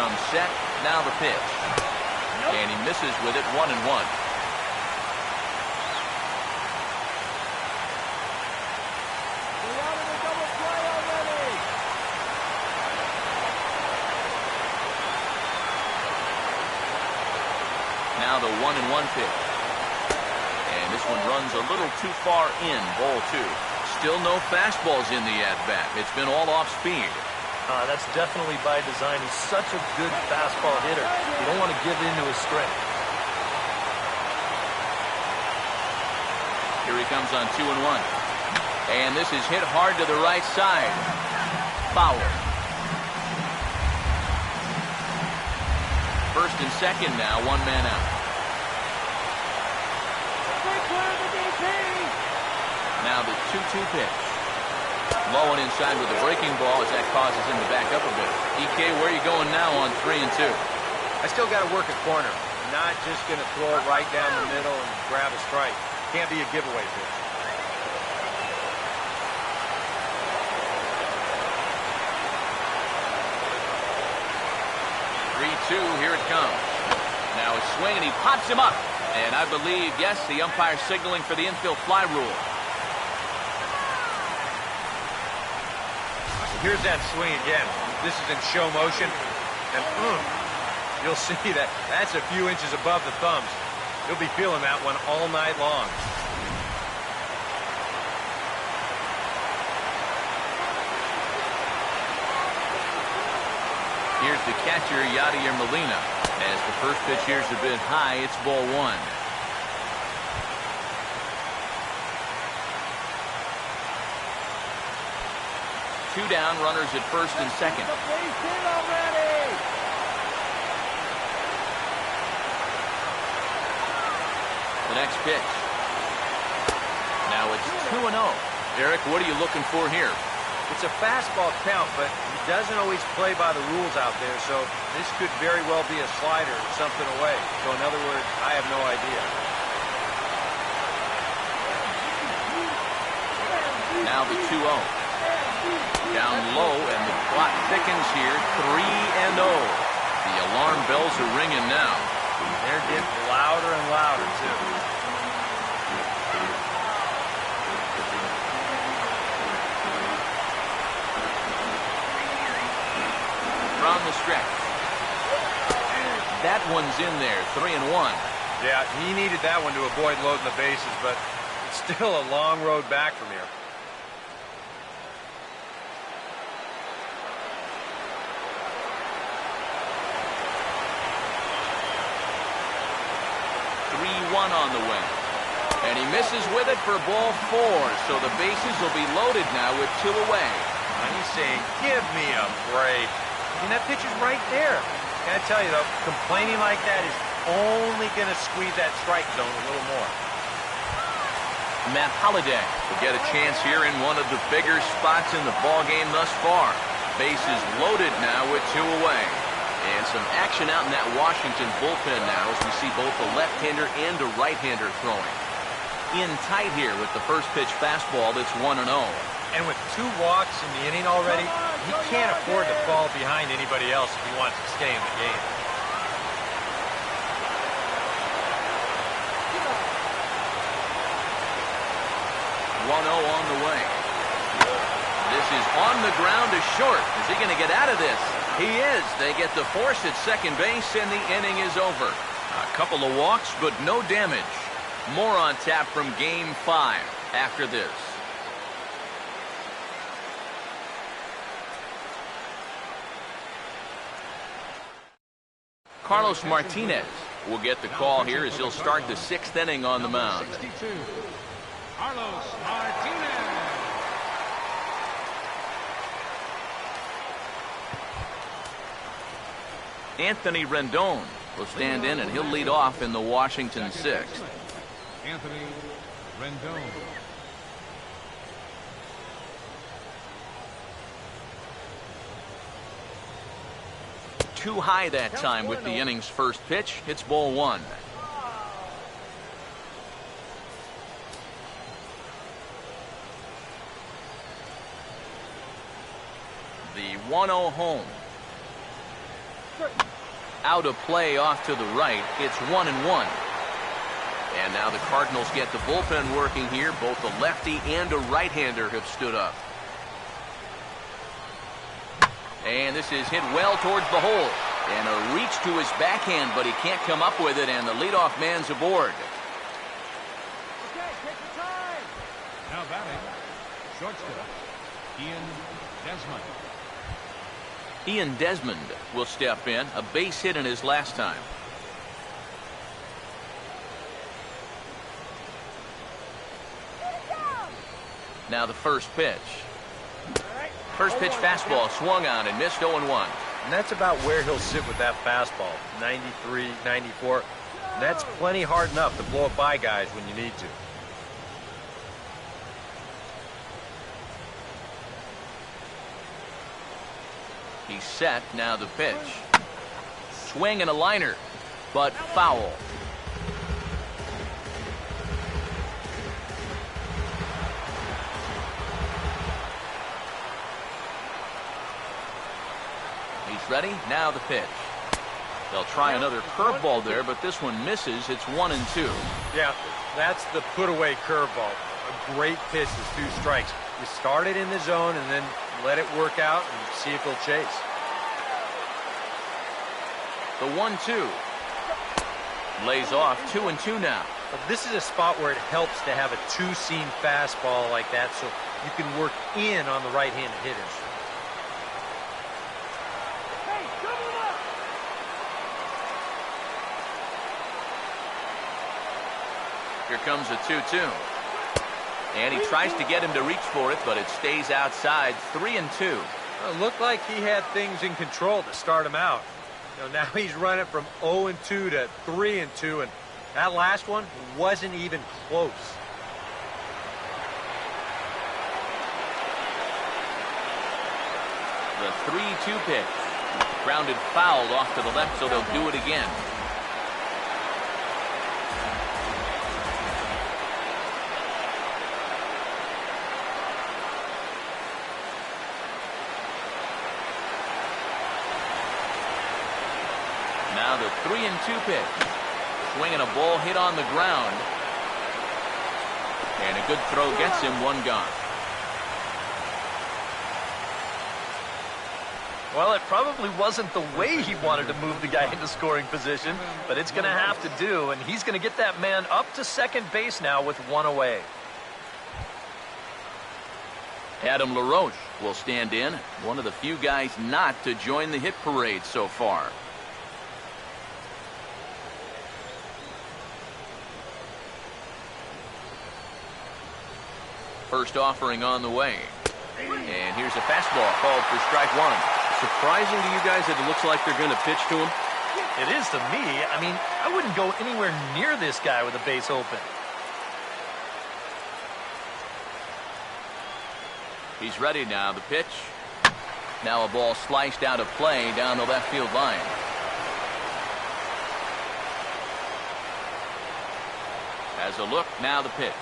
Comes set, now the pitch. Nope. And he misses with it, 1-1.
We're out of the double play already.
Now the 1-1 pitch. And this one runs a little too far in, ball 2. Still no fastballs in the at-bat. It's been all off speed.
That's definitely by design. He's such a good fastball hitter. You don't want to give into his strength.
Here he comes on 2-1. And this is hit hard to the right side. Foul. First and second now, 1 man out.
They clear the DP.
Now the 2-2 pitch. Low and inside with the breaking ball as that causes him to back up a bit. EK, where are you going now on 3-2?
I still got to work a corner. I'm not just going to throw it right down the middle and grab a strike. Can't be a giveaway pitch.
3-2, here it comes. Now a swing, and he pops him up. And I believe, yes, the umpire signaling for the infield fly rule.
Here's that swing again. This is in show motion. And you'll see that that's a few inches above the thumbs. You'll be feeling that one all night long.
Here's the catcher, Yadier Molina. As the first pitch here's a bit high, it's ball 1. Two down, runners at first and second.
The base hit already.
The next pitch. Now it's 2-0. Eric, what are you looking for here?
It's a fastball count, but he doesn't always play by the rules out there, so this could very well be a slider or something away. So in other words, I have no idea.
Now the 2-0. Down low, and the clock thickens here, 3-0. The alarm bells are ringing now.
They're getting louder and louder, too.
From the stretch. That one's in there, 3-1.
Yeah, he needed that one to avoid loading the bases, but it's still a long road back from here.
3-1 on the way. And he misses with it for ball 4. So the bases will be loaded now with 2 away.
And he's saying, give me a break. I mean, that pitch is right there. Gotta tell you, though, complaining like that is only going to squeeze that strike zone a little more.
Matt Holliday will get a chance here in one of the bigger spots in the ballgame thus far. Bases loaded now with 2 away. And some action out in that Washington bullpen now as we see both a left-hander and a right-hander throwing. In tight here with the first pitch fastball that's 1-0.
And with 2 walks in the inning already, he can't afford to fall behind anybody else if he wants to stay in the game.
on the way. This is on the ground to short. Is he going to get out of this? He is. They get the force at second base, and the inning is over. A couple of walks, but no damage. More on tap from Game 5 after this. Carlos Martinez will get the call here as he'll start the 6th inning on the mound.
62, Carlos Martinez.
Anthony Rendon will stand in, and he'll lead off in the Washington 6th.
Anthony Rendon.
Too high that time with the inning's first pitch. It's ball 1. The 1-0 home. Out of play off to the right. It's 1-1. And now the Cardinals get the bullpen working here. Both the lefty and a right-hander have stood up. And this is hit well towards the hole. And a reach to his backhand, but he can't come up with it, and the leadoff man's aboard.
Okay, take your time.
Now batting, shortstop, Ian Desmond.
Ian Desmond will step in. A base hit in his last time. Now the first pitch. First pitch fastball swung on and missed 0-1.
And that's about where he'll sit with that fastball. 93, 94. And that's plenty hard enough to blow it by guys when you need to.
He's set. Now the pitch. Swing and a liner, but foul. He's ready. Now the pitch. They'll try another curveball there, but this one misses. It's 1-2.
Yeah, that's the put-away curveball. A great pitch is 2 strikes. You start it in the zone and then let it work out and see if he'll chase.
The 1-2. Lays off 2-2 now.
But this is a spot where it helps to have a 2-seam fastball like that so you can work in on the right-handed hitters.
Hey, double up.
Here comes a 2-2. And he tries to get him to reach for it, but it stays outside. 3-2.
Well, it looked like he had things in control to start him out. Now he's running from 0-2 to 3-2, and that last one wasn't even close.
The 3-2 pitch. Grounded foul off to the left, so they'll do it again. Now the 3-2 pitch. Swinging a ball hit on the ground. And a good throw gets him. One gone.
Well, it probably wasn't the way he wanted to move the guy into scoring position, but it's going to have to do, and he's going to get that man up to second base now with 1 away.
Adam LaRoche will stand in. One of the few guys not to join the hit parade so far. First offering on the way. And here's a fastball called for strike 1.
Surprising to you guys that it looks like they're going to pitch to him?
It is to me. I mean, I wouldn't go anywhere near this guy with a base open.
He's ready now. The pitch. Now a ball sliced out of play down the left field line. Has a look. Now the pitch.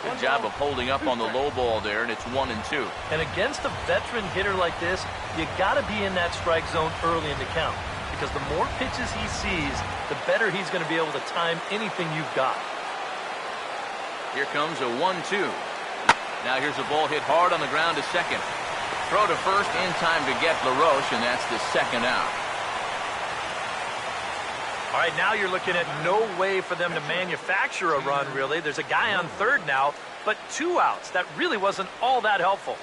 Good job of holding up on the low ball there, and it's 1-2.
And against a veteran hitter like this, you got to be in that strike zone early in the count, because the more pitches he sees, the better he's going to be able to time anything you've got.
Here comes a 1-2. Now here's a ball hit hard on the ground to second. Throw to first in time to get LaRoche, and that's the second out.
All right, now you're looking at no way for them to manufacture a run, really. There's a guy on third now, but 2 outs. That really wasn't all that helpful.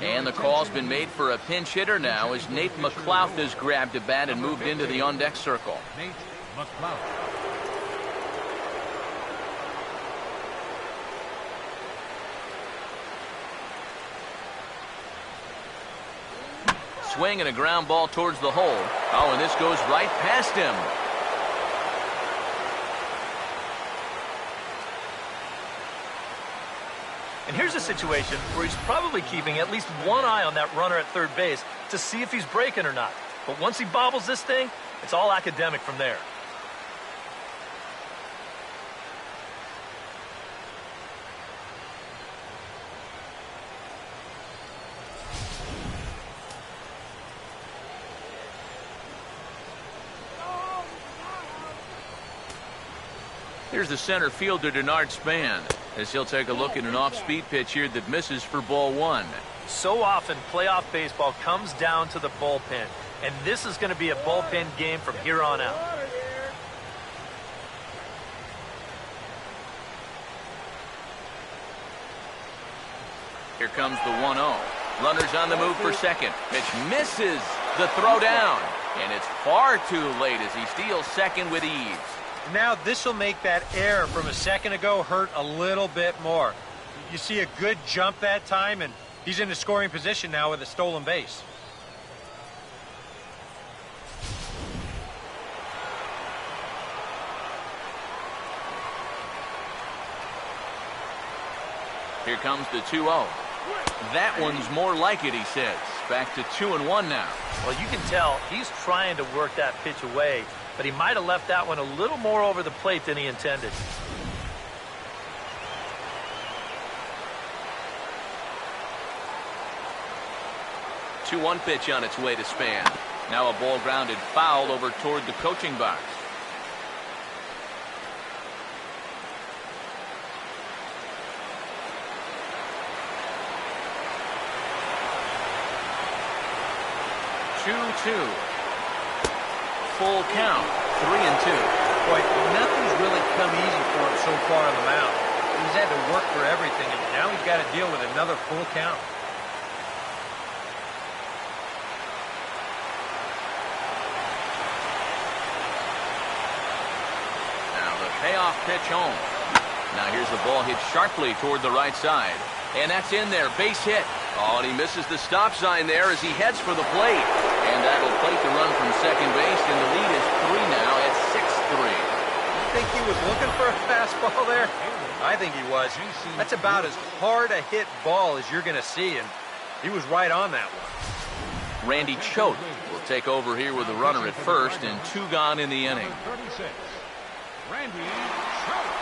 And the call's been made for a pinch hitter now as Nate McLouth has grabbed a bat and moved into the on-deck circle.
Nate McLouth.
Swing and a ground ball towards the hole. Oh, and this goes right past him.
And here's a situation where he's probably keeping at least one eye on that runner at third base to see if he's breaking or not. But once he bobbles this thing, it's all academic from there.
Here's the center fielder, Denard Span, as he'll take a look at an off-speed pitch here that misses for ball 1.
So often, playoff baseball comes down to the bullpen, and this is going to be a bullpen game from here on out.
Here comes the 1-0. Runners on the move for second. Pitch misses the throw down, and it's far too late as he steals second with ease.
Now this will make that error from a second ago hurt a little bit more. You see a good jump that time, and he's in the scoring position now with a stolen base.
Here comes the 2-0. That one's more like it, he says. Back to 2-1 now.
Well, you can tell he's trying to work that pitch away, but he might have left that one a little more over the plate than he intended.
The 2-1 pitch on its way to Span. Now a ball grounded foul over toward the coaching box. Full count, 3-2.
Boy, nothing's really come easy for him so far on the mound. He's had to work for everything, and now he's got to deal with another full count.
Now the payoff pitch home. Now here's the ball hit sharply toward the right side. And that's in there, base hit. Oh, and he misses the stop sign there as he heads for the plate. And that'll plate the run from second base, and the lead is 3 now at 6-3.
You think he was looking for a fastball there? I think he was. That's about as hard a hit ball as you're going to see, and he was right on that one.
Randy Choate will take over here with a runner at first and 2 gone in the inning.
36. Randy Choate.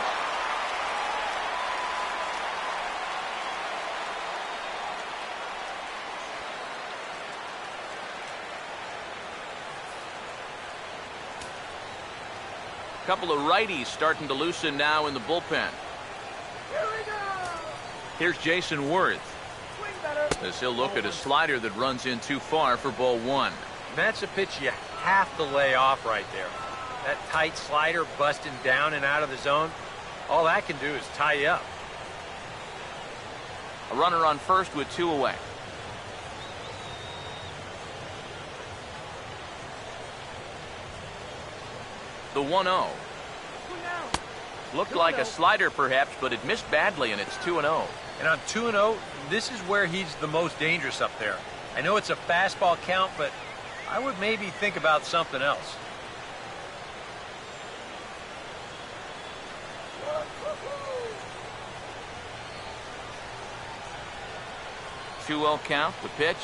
Couple of righties starting to loosen now in the bullpen. Here's Jason Worth, as he'll look at a slider that runs in too far for ball 1.
That's a pitch you have to lay off right there. That tight slider busting down and out of the zone, all that can do is tie you up.
A runner on first with 2 away. The 1-0. Looked like a slider perhaps, but it missed badly, and it's 2-0.
And on 2-0, this is where he's the most dangerous up there. I know it's a fastball count, but I would maybe think about something else.
Two-0 count, the pitch.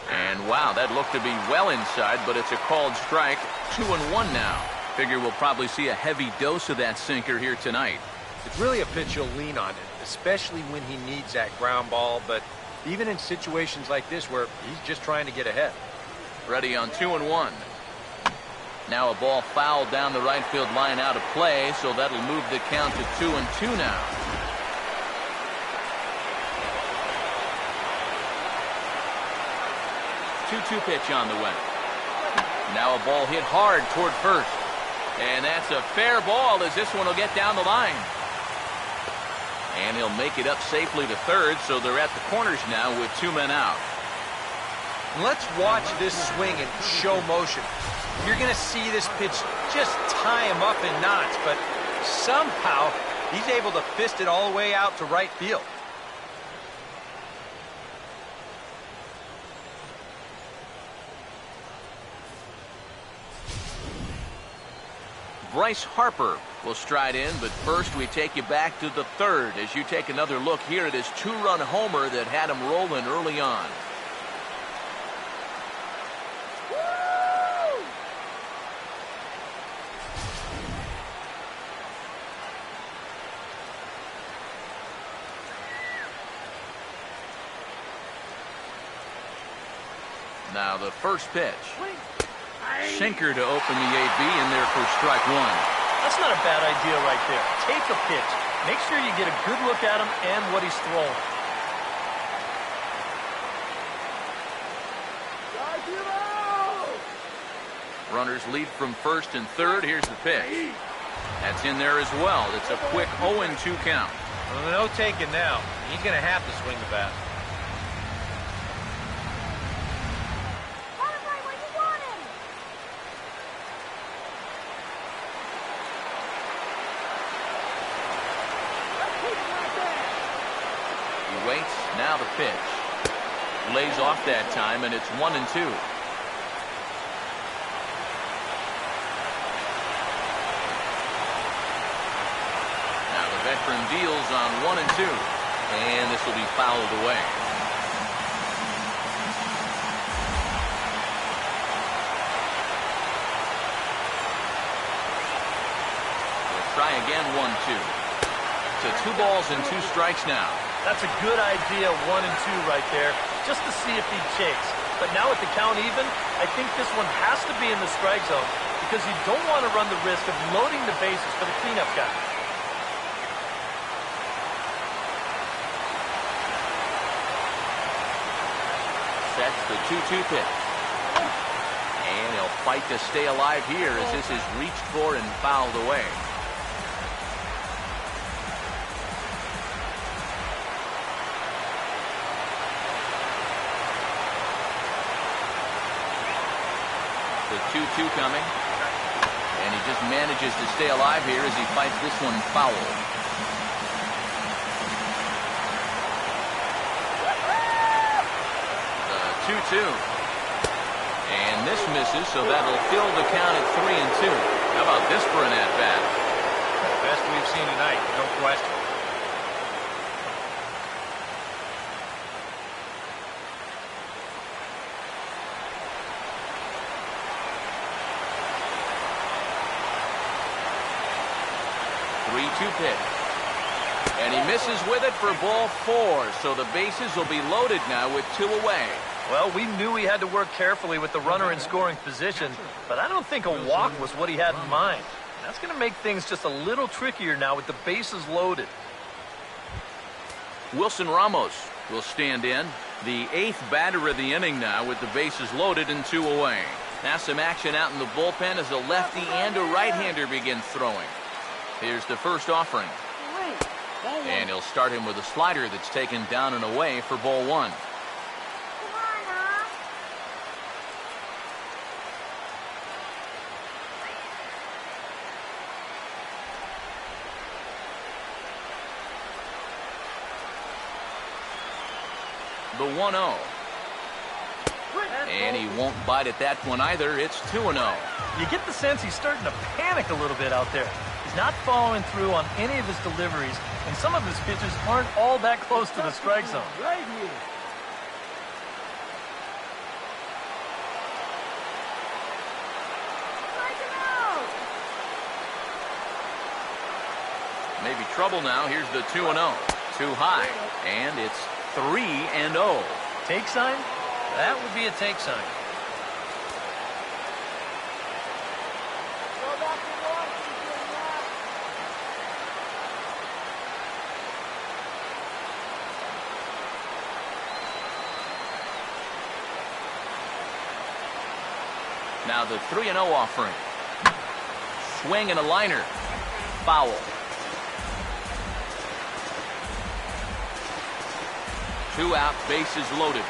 And wow, that looked to be well inside, but it's a called strike. 2-1 now. Figure we'll probably see a heavy dose of that sinker here tonight.
It's really a pitch you'll lean on, especially when he needs that ground ball, but even in situations like this where he's just trying to get ahead.
Ready on 2-1. Now a ball fouled down the right field line out of play, so that'll move the count to 2-2 now. Two-two pitch on the way. Now a ball hit hard toward first. And that's a fair ball as this one will get down the line. And he'll make it up safely to third, so they're at the corners now with 2 men out.
Let's watch this swing in show motion. You're going to see this pitch just tie him up in knots, but somehow he's able to fist it all the way out to right field.
Bryce Harper will stride in, but first we take you back to the third as you take another look here at his 2-run homer that had him rolling early on. Now the first pitch. Sinker to open the AB in there for strike one.
That's not a bad idea right there. Take a pitch. Make sure you get a good look at him and what he's throwing.
Runners lead from first and third. Here's the pitch. That's in there as well. It's a quick 0-2 count.
Well, no taking now. He's going to have to swing the bat.
Waits, now the pitch. Lays off that time, and it's 1-2. Now the veteran deals on 1-2, and this will be fouled away. We'll try again, 1-2. So 2 balls and 2 strikes now.
That's a good idea, 1-2 right there, just to see if he'd chase. But now with the count even, I think this one has to be in the strike zone because you don't want to run the risk of loading the bases for the cleanup guy.
Sets the 2-2 pitch. And he'll fight to stay alive here as this is reached for and fouled away. The 2-2 coming. And he just manages to stay alive here as he fights this one foul. The 2-2. And this misses, so that'll fill the count at 3-2. How about this for an at-bat?
Best we've seen tonight, no question.
Pitch. And he misses with it for ball 4, so the bases will be loaded now with 2 away.
Well, we knew he had to work carefully with the runner in scoring position, but I don't think a walk was what he had in mind. That's going to make things just a little trickier now with the bases loaded.
Wilson Ramos will stand in, the 8th batter of the inning now with the bases loaded and 2 away. Now some action out in the bullpen as a lefty and a right-hander begin throwing. Here's the first offering. And he'll start him with a slider that's taken down and away for ball 1. The 1-0. And he won't bite at that one either. It's 2-0.
You get the sense he's starting to panic a little bit out there. He's not following through on any of his deliveries, and some of his pitches aren't all that close to the strike zone.
Right here.
Maybe trouble now. Here's the 2-0. Too high. And it's 3-0.
Take sign?
That would be a take sign.
Now the 3-0 offering. Swing and a liner. Foul. Two out, bases loaded.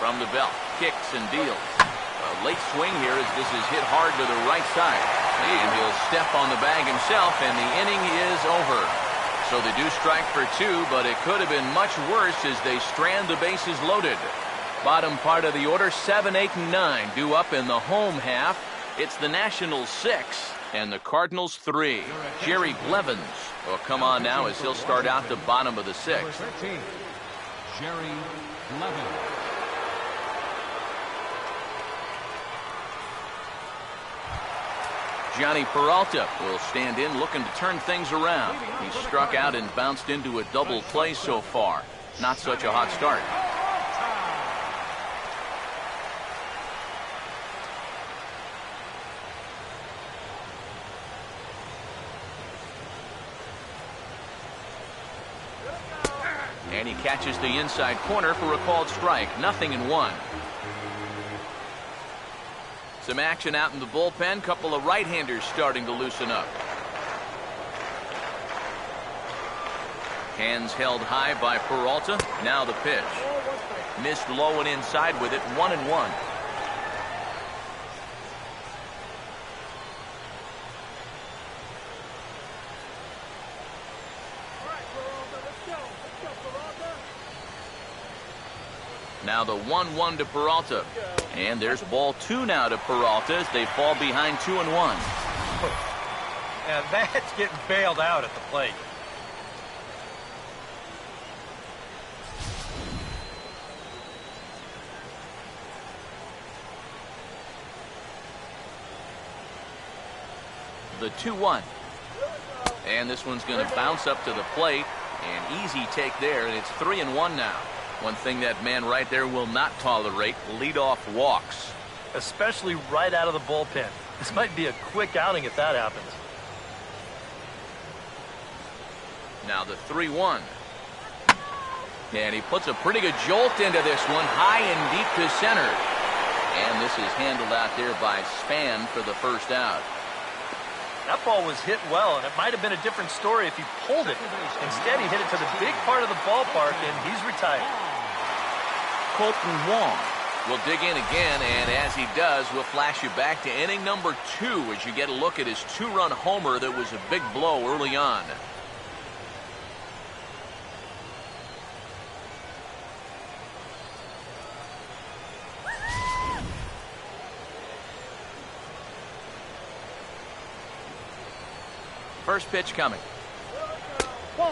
From the belt, kicks and deals. A late swing here as this is hit hard to the right side. And he'll step on the bag himself, and the inning is over. So they do strike for two, but it could have been much worse as they strand the bases loaded. Bottom part of the order, 7, 8, and 9 due up in the home half. It's the Nationals 6 and the Cardinals 3. Jerry Blevins will come on now as he'll start out the bottom of the 6th.
13, Jerry Blevins.
Johnny Peralta will stand in looking to turn things around. He struck out and bounced into a double play so far. Not such a hot start. And he catches the inside corner for a called strike. 0-1. Some action out in the bullpen. Couple of right-handers starting to loosen up. Hands held high by Peralta. Now the pitch. Missed low and inside with it. 1-1. Now the 1-1 to Peralta. And there's ball 2 now to Peralta as they fall behind 2-1.
Yeah, that's getting bailed out at the plate.
The 2-1. And this one's going to bounce up to the plate. An easy take there, and it's 3-1 now. One thing that man right there will not tolerate, leadoff walks.
Especially right out of the bullpen. This might be a quick outing if that happens.
Now the 3-1. And he puts a pretty good jolt into this one, high and deep to center. And this is handled out there by Span for the first out.
That ball was hit well, and it might have been a different story if he pulled it. Instead, he hit it to the big part of the ballpark, and he's retired.
Colton Wong will dig in again, and as he does, we'll flash you back to inning number 2 as you get a look at his 2-run homer that was a big blow early on. First pitch coming.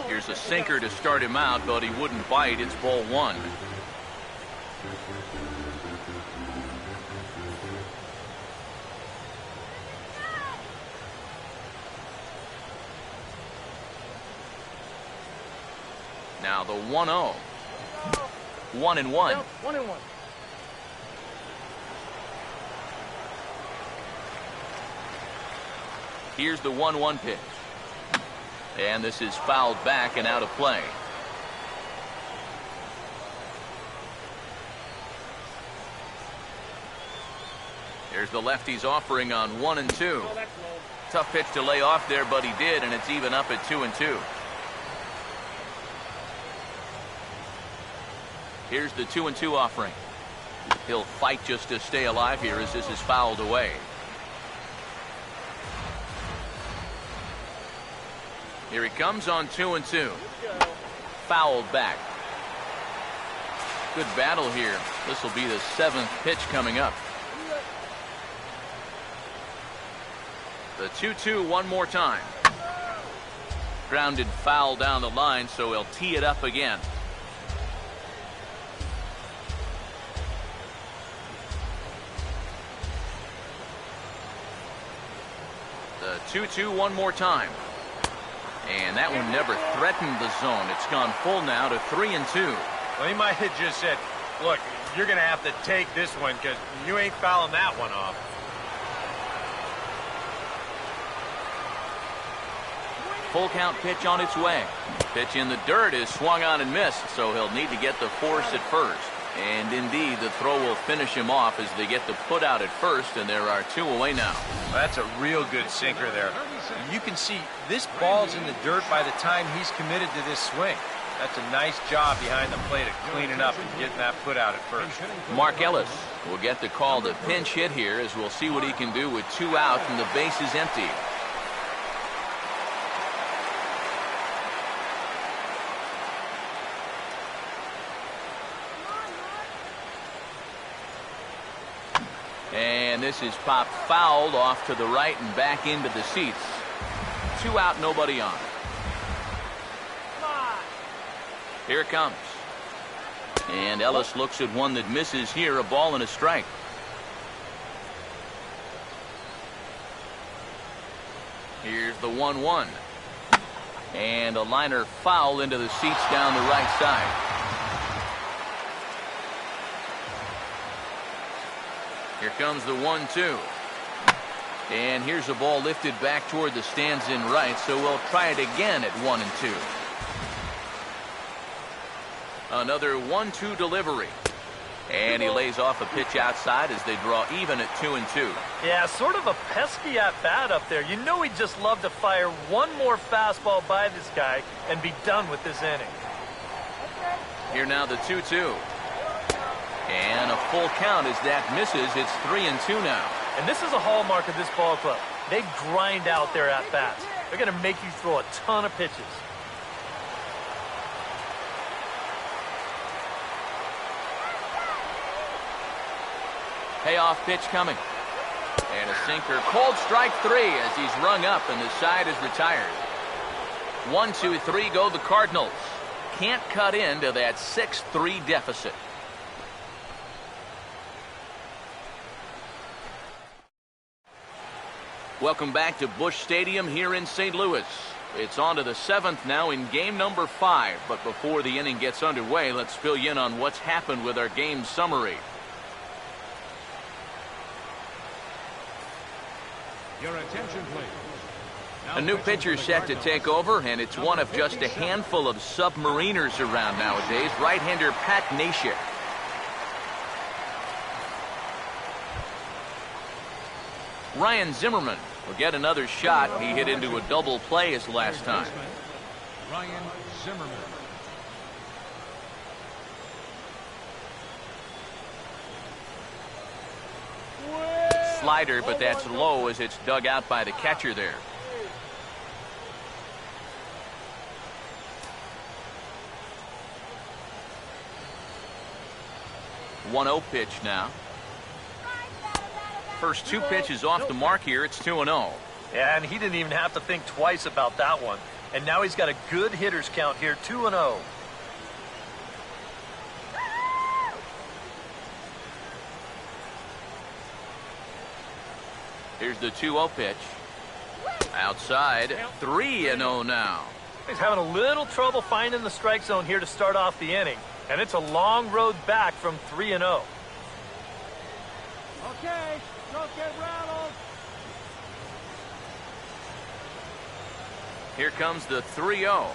Here's a sinker to start him out, but he wouldn't bite. It's ball 1. Now the 1-0. 1-1.
1-1.
Here's the 1-1 pitch. And this is fouled back and out of play. There's the lefty's offering on 1 and 2. Tough pitch to lay off there, but he did, and it's even up at 2 and 2. Here's the 2 and 2 offering. He'll fight just to stay alive here as this is fouled away. Here he comes on 2 and 2. Fouled back. Good battle here. This will be the 7th pitch coming up. The 2-2 one more time. Grounded foul down the line, so he'll tee it up again. The 2-2 one more time. And that one never threatened the zone. It's gone full now to 3 and 2.
Well, he might have just said, look, you're going to have to take this one because you ain't fouling that one off.
full count pitch on its way. Pitch in the dirt is swung on and missed, so he'll need to get the force at first. And indeed, the throw will finish him off as they get the put out at first, and there are 2 away now.
That's a real good sinker there. You can see this ball's in the dirt by the time he's committed to this swing. That's a nice job behind the plate of cleaning up and getting that put out at first.
Mark Ellis will get the call to pinch hit here as we'll see what he can do with 2 outs and the base is empty. And this is popped fouled off to the right and back into the seats. 2 out, nobody on. Here it comes. And Ellis looks at one that misses here, a ball and a strike. Here's the 1-1. And a liner foul into the seats down the right side. Here comes the 1-2. And here's a ball lifted back toward the stands in right, so we'll try it again at 1-2. Another 1-2 delivery. And he lays off a pitch outside as they draw even at 2-2.
Yeah, sort of a pesky at-bat up there. You know he'd just love to fire one more fastball by this guy and be done with this inning.
Here now the 2-2. And a full count as that misses. It's 3-2 now.
And this is a hallmark of this ball club. They grind out their at-bats. They're going to make you throw a ton of pitches.
Payoff pitch coming. And a sinker. Cold strike 3 as he's rung up and the side is retired. 1-2-3 go the Cardinals. Can't cut into that 6-3 deficit. Welcome back to Busch Stadium here in St. Louis. It's on to the 7th now in game number 5. But before the inning gets underway, let's fill you in on what's happened with our game summary.
Your attention, please.
A new pitcher set to take over, and it's one of just a handful of submariners around nowadays. Right-hander Pat Neshek. Ryan Zimmerman will get another shot. He hit into a double play his last time.
Ryan Zimmerman.
Slider, but that's low as it's dug out by the catcher there. One 1-0 pitch now. First 2 pitches off the mark here. It's 2-0.
Yeah, and he didn't even have to think twice about that one. And now he's got a good hitters count here, 2-0.
Here's the 2-0 pitch. Outside, 3-0 now.
He's having a little trouble finding the strike zone here to start off the inning. And it's a long road back from 3-0.
Okay, don't get rattled.
Here comes the 3-0.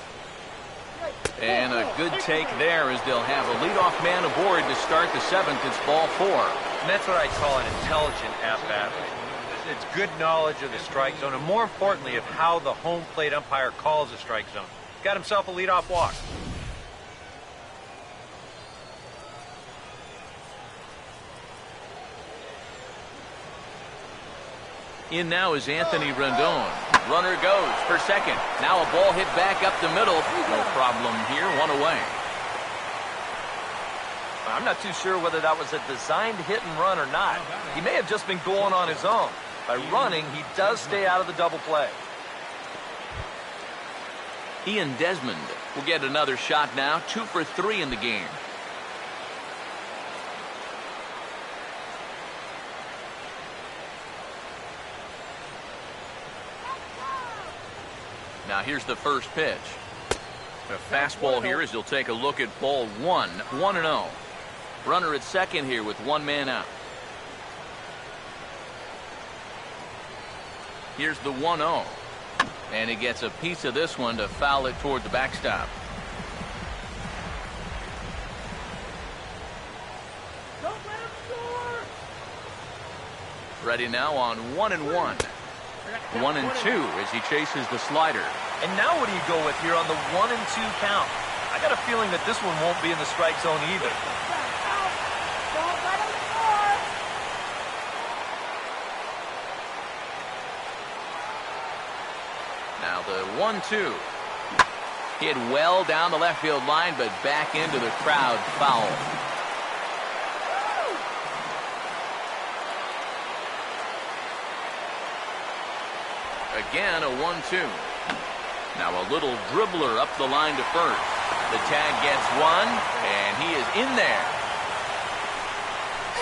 And a good take there as they'll have a leadoff man aboard to start the 7th. It's ball 4.
And that's what I call an intelligent at-bat. It's good knowledge of the strike zone, and more importantly, of how the home plate umpire calls the strike zone. Got himself a leadoff walk.
In now is Anthony Rendon. Runner goes for second. Now a ball hit back up the middle. No problem here. 1 away.
I'm not too sure whether that was a designed hit and run or not. He may have just been going on his own. By running, he does stay out of the double play.
Ian Desmond will get another shot now. 2 for 3 in the game. Now here's the first pitch. A fastball here as he'll take a look at ball 1. 1-0. Runner at second here with 1 man out. Here's the 1-0. And he gets a piece of this one to foul it toward the backstop.
Don't let him score!
Ready now on 1-1. 1-2 as he chases the slider.
And now what do you go with here on the 1-2 count? I got a feeling that this one won't be in the strike zone either.
Out! Don't let him score!
Now the 1-2. Hit well down the left field line, but back into the crowd, foul. Again, a 1-2. Now a little dribbler up the line to first. The tag gets one, and he is in there.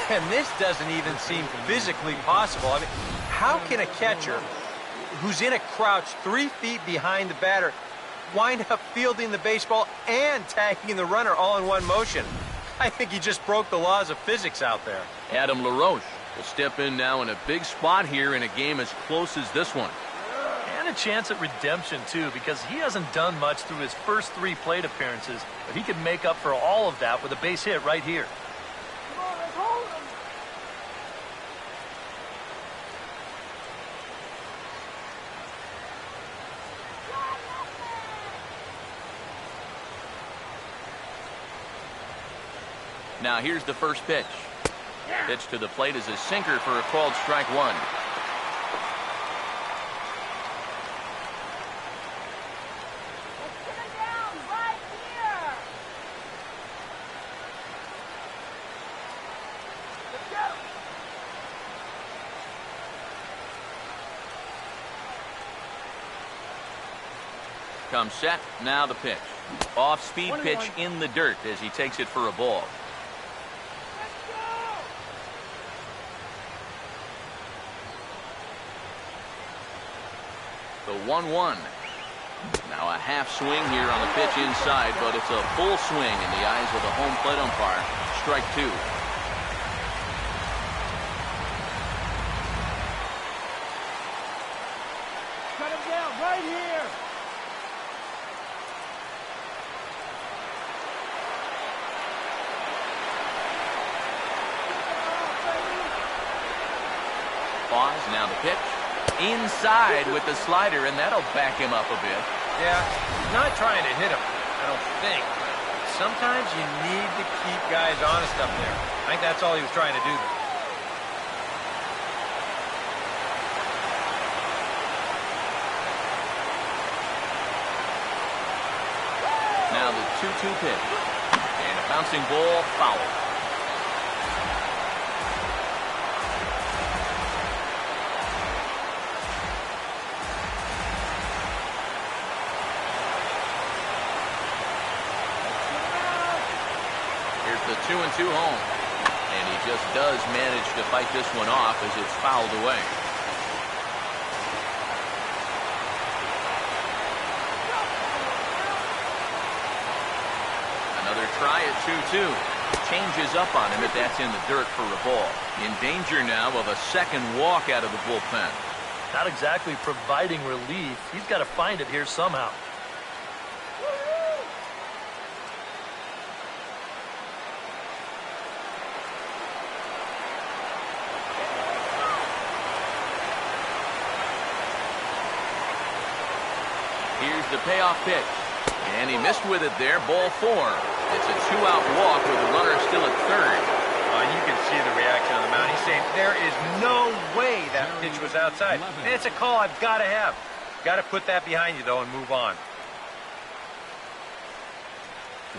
And this doesn't even seem physically possible. I mean, how can a catcher who's in a crouch 3 feet behind the batter wind up fielding the baseball and tagging the runner all in one motion? I think he just broke the laws of physics out there.
Adam LaRoche will step in now in a big spot here in a game as close as this one.
And a chance at redemption, too, because he hasn't done much through his first 3 plate appearances, but he could make up for all of that with a base hit right here.
Come on, let's hold him!
Now here's the first pitch. Pitch to the plate is a sinker for a called strike one.
Let's get him down right here! Let's go!
Comes set, now the pitch. Off-speed pitch in the dirt as he takes it for a ball. The 1-1. Now a half swing here on the pitch inside, but it's a full swing in the eyes of the home plate umpire. Strike two.
Cut him down right here!
Pause, now the pitch. Inside with the slider, and that'll back him up a bit.
Yeah, not trying to hit him, I don't think. Sometimes you need to keep guys honest up there. I think that's all he was trying to do there.
Now the 2-2 pitch. And a bouncing ball, foul. The 2-2 home. And he just does manage to fight this one off as it's fouled away. Another try at 2-2. Changes up on him, but that's in the dirt for a ball. In danger now of a second walk out of the bullpen.
Not exactly providing relief. He's got to find it here somehow.
Here's the payoff pitch. And he missed with it there, ball 4. It's a 2-out walk with the runner still at third.
You can see the reaction on the mound. He's saying, there is no way that pitch was outside. And it's a call I've got to have. Got to put that behind you, though, and move on.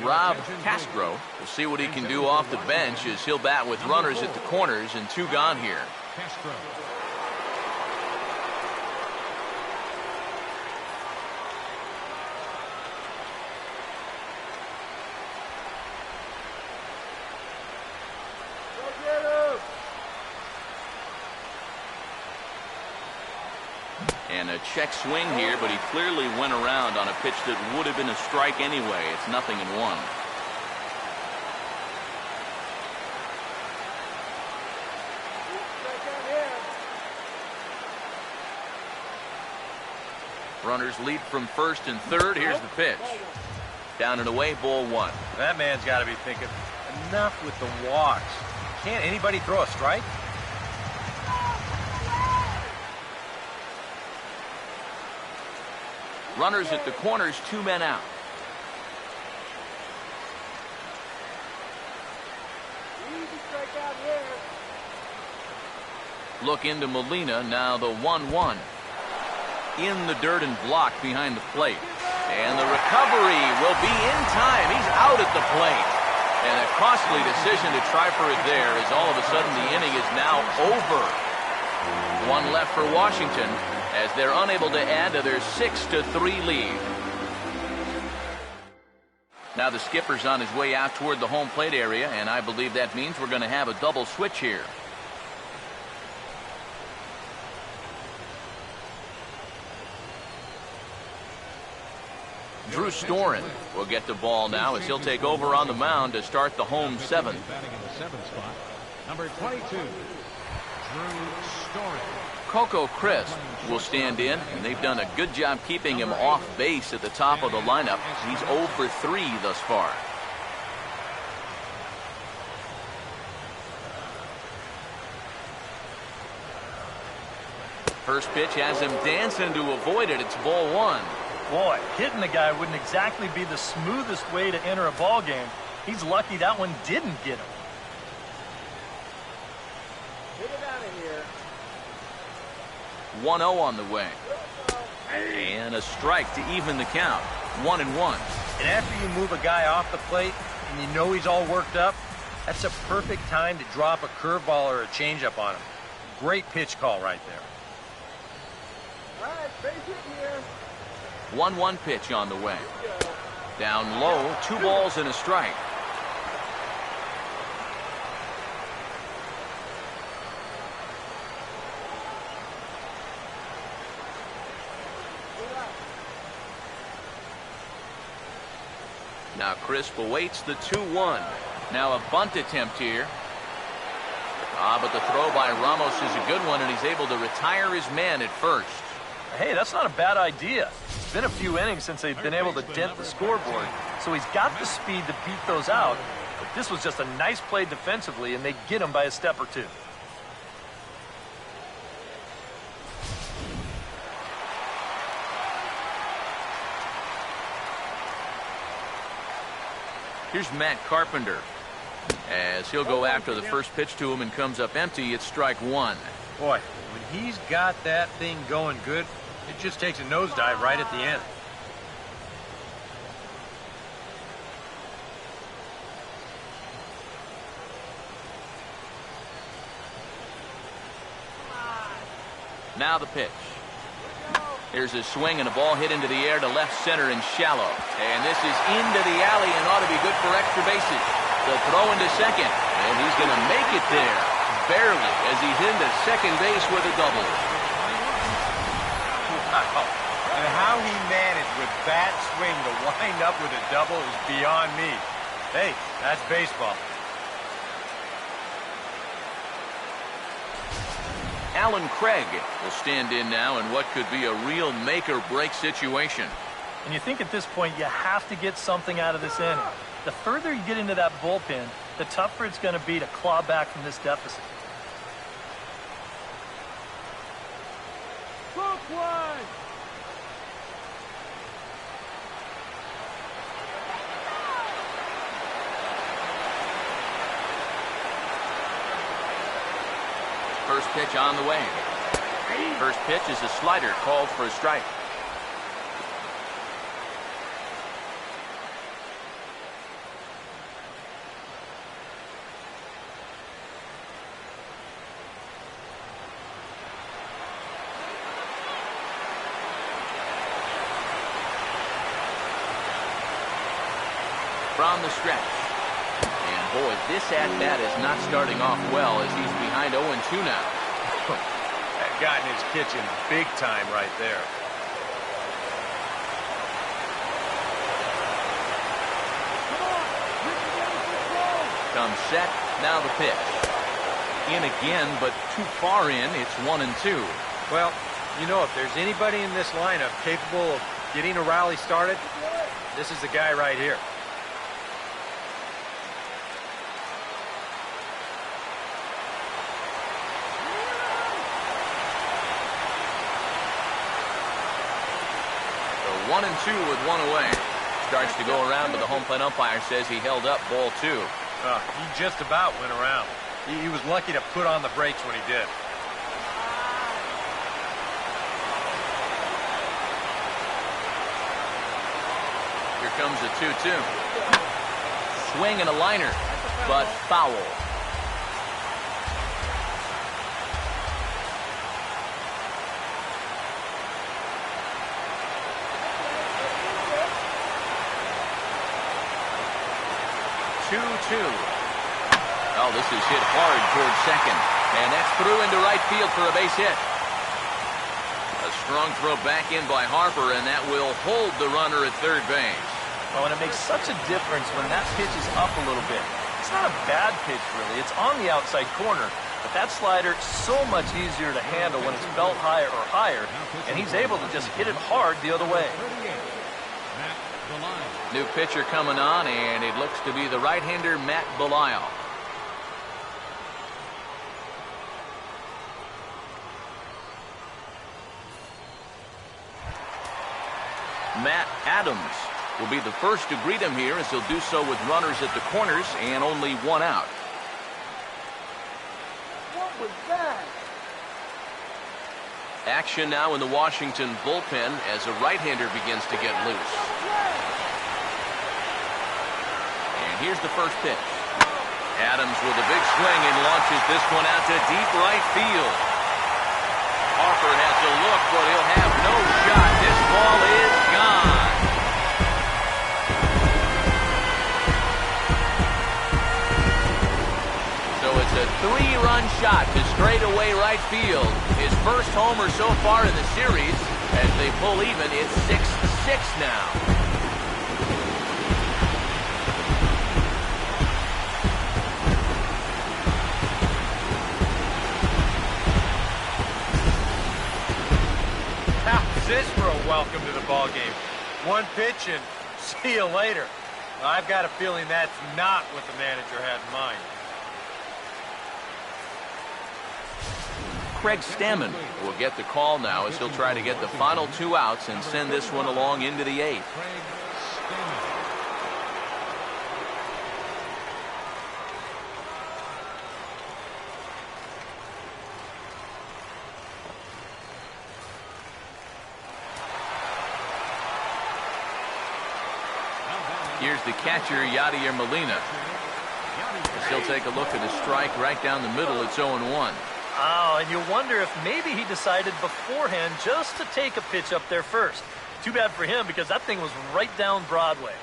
Rob Castro will see what he can do off the bench as he'll bat with runners at the corners and 2 gone here.
Castro.
And a check swing here, but he clearly went around on a pitch that would have been a strike anyway. It's 0-1. Runners lead from first and third. Here's the pitch. Down and away, ball one.
That man's got to be thinking, enough with the walks. Can't anybody throw a strike?
Runners at the corners, 2 men out. Look into Molina, now the 1-1. In the dirt and blocked behind the plate. And the recovery will be in time. He's out at the plate. And a costly decision to try for it there, as all of a sudden the inning is now over. One left for Washington as they're unable to add to their 6-3 lead. Now the skipper's on his way out toward the home plate area, and I believe that means we're going to have a double switch here. Drew Storen will get the ball now as he'll take over on the mound to start the home seventh.
Batting in the 7th spot, number 22, Drew Storen.
Coco Crisp will stand in, and they've done a good job keeping him off base at the top of the lineup. He's 0 for 3 thus far. First pitch has him dancing to avoid it. It's ball one.
Boy, hitting the guy wouldn't exactly be the smoothest way to enter a ball game. He's lucky that one didn't get him.
Get it out of here.
1-0 on the way. And a strike to even the count. 1-1.
And after you move a guy off the plate and you know he's all worked up, that's a perfect time to drop a curveball or a changeup on him. Great pitch call right there.
All right, base hit here.
1-1 pitch on the way. Down low, 2 balls and a strike. Now Crisp awaits the 2-1. Now a bunt attempt here. But the throw by Ramos is a good one, and he's able to retire his man at first.
Hey, that's not a bad idea. It's been a few innings since they've been able to dent the scoreboard, so he's got the speed to beat those out. But this was just a nice play defensively, and they get him by a step or two.
Here's Matt Carpenter as he'll go after the first pitch to him and comes up empty. It's strike one.
Boy, when he's got that thing going good, it just takes a nosedive right at the end.
Now the pitch. Here's a swing and a ball hit into the air to left center and shallow. And this is into the alley and ought to be good for extra bases. The throw into second, and he's going to make it there. Barely, as he's into second base with a double.
Wow. And how he managed with that swing to wind up with a double is beyond me. Hey, that's baseball.
Alan Craig will stand in now in what could be a real make-or-break situation.
And you think at this point you have to get something out of this inning. The further you get into that bullpen, the tougher it's going to be to claw back from this deficit.
Hook one.
First pitch on the way. First pitch is a slider called for a strike. From the stretch. And boy, this at-bat is not starting off well as he's behind 0-2 now.
That got in his kitchen big time right there.
Comes set, now the pitch. In again, but too far in, it's 1-2.
Well, You know, if there's anybody in this lineup capable of getting a rally started, this is the guy right here.
So 1-2 with one away. Starts to go around, but the home plate umpire says he held up ball 2.
He just about went around. He was lucky to put on the brakes when he did.
Here comes a 2-2. Swing and a liner, but foul. Oh, this is hit hard towards second. And that's through into right field for a base hit. A strong throw back in by Harper, and that will hold the runner at third base.
Oh, and it makes such a difference when that pitch is up a little bit. It's not a bad pitch, really. It's on the outside corner. But that slider, so much easier to handle when it's belt high or higher. And he's able to just hit it hard the other way.
New pitcher coming on, and it looks to be the right-hander Matt Belisle. Matt Adams will be the first to greet him here, as he'll do so with runners at the corners and only one out.
What was that?
Action now in the Washington bullpen as a right-hander begins to get loose. And here's the first pitch. Adams with a big swing and launches this one out to deep right field. Harper has a look, but he'll have no shot. This ball is gone. So it's a 3-run shot to straightaway right field. His first homer so far in the series. As they pull even, it's 6-6 now.
This for a welcome to the ball game. One pitch and see you later. I've got a feeling that's not what the manager had in mind.
Craig Stammen will get the call now, as he'll try to get the final 2 outs and send this one along into the 8th. Here's the catcher, Yadier Molina. He'll take a look at a strike right down the middle. It's 0-1.
Oh, and you wonder if maybe he decided beforehand just to take a pitch up there first. Too bad for him, because that thing was right down Broadway.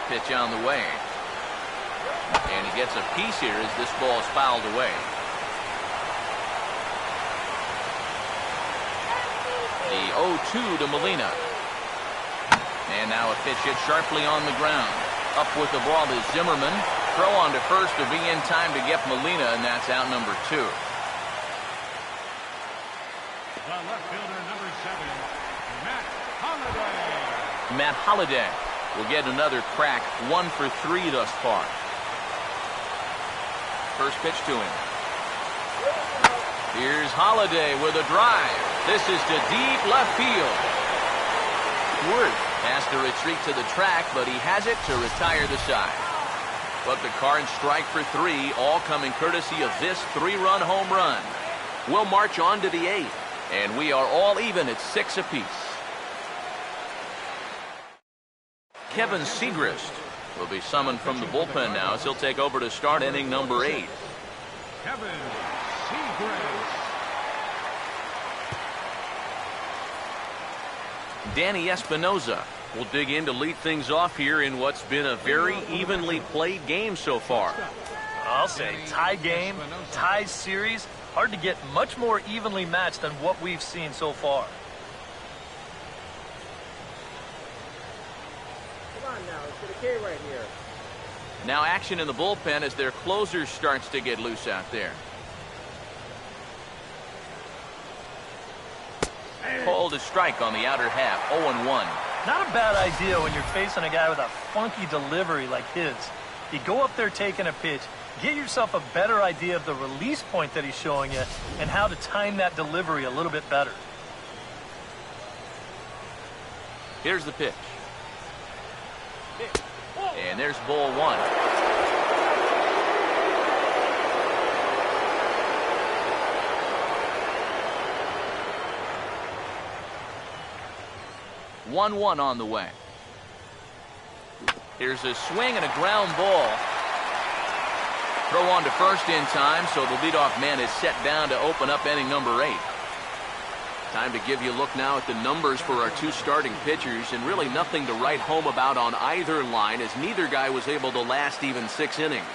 Pitch on the way. And he gets a piece here as this ball is fouled away. The 0-2 to Molina. And now a pitch hit sharply on the ground. Up with the ball is Zimmerman. Throw on to first to be in time to get Molina, and that's out number 2.
The left fielder, number 7, Matt Holliday.
Matt Holliday will get another crack. 1 for 3 thus far. First pitch to him. Here's Holliday with a drive. This is to deep left field. Worth has to retreat to the track, but he has it to retire the side. But the Cards strike for 3, all coming courtesy of this 3-run home run. We'll march on to the 8th, and we are all even at 6 apiece. Kevin Segrist will be summoned from the bullpen now, as he'll take over to start inning number 8.
Kevin Segrist.
Danny Espinoza will dig in to lead things off here in what's been a very evenly played game so far.
I'll say tie game, tie series. Hard to get much more evenly matched than what we've seen so far.
Come on now, it's the K right here.
Now action in the bullpen as their closer starts to get loose out there. Called a strike on the outer half, 0-1.
Not a bad idea when you're facing a guy with a funky delivery like his. You go up there taking a pitch, get yourself a better idea of the release point that he's showing you and how to time that delivery a little bit better.
Here's the pitch. And there's ball one. One on the way. Here's a swing and a ground ball. Throw on to first in time, so the leadoff man is set down to open up inning number 8. Time to give you a look now at the numbers for our two starting pitchers, and really nothing to write home about on either line, as neither guy was able to last even 6 innings.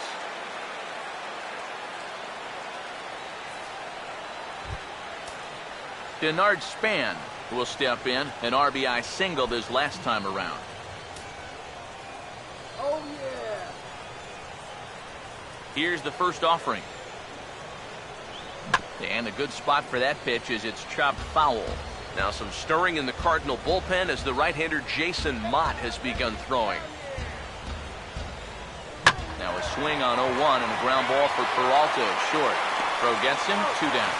Denard Span will step in, an RBI singled his last time around.
Oh, yeah.
Here's the first offering. And a good spot for that pitch is it's chopped foul. Now some stirring in the Cardinal bullpen as the right-hander Jason Mott has begun throwing. Now a swing on 0-1 and a ground ball for Peralta short. Throw gets him, 2 down.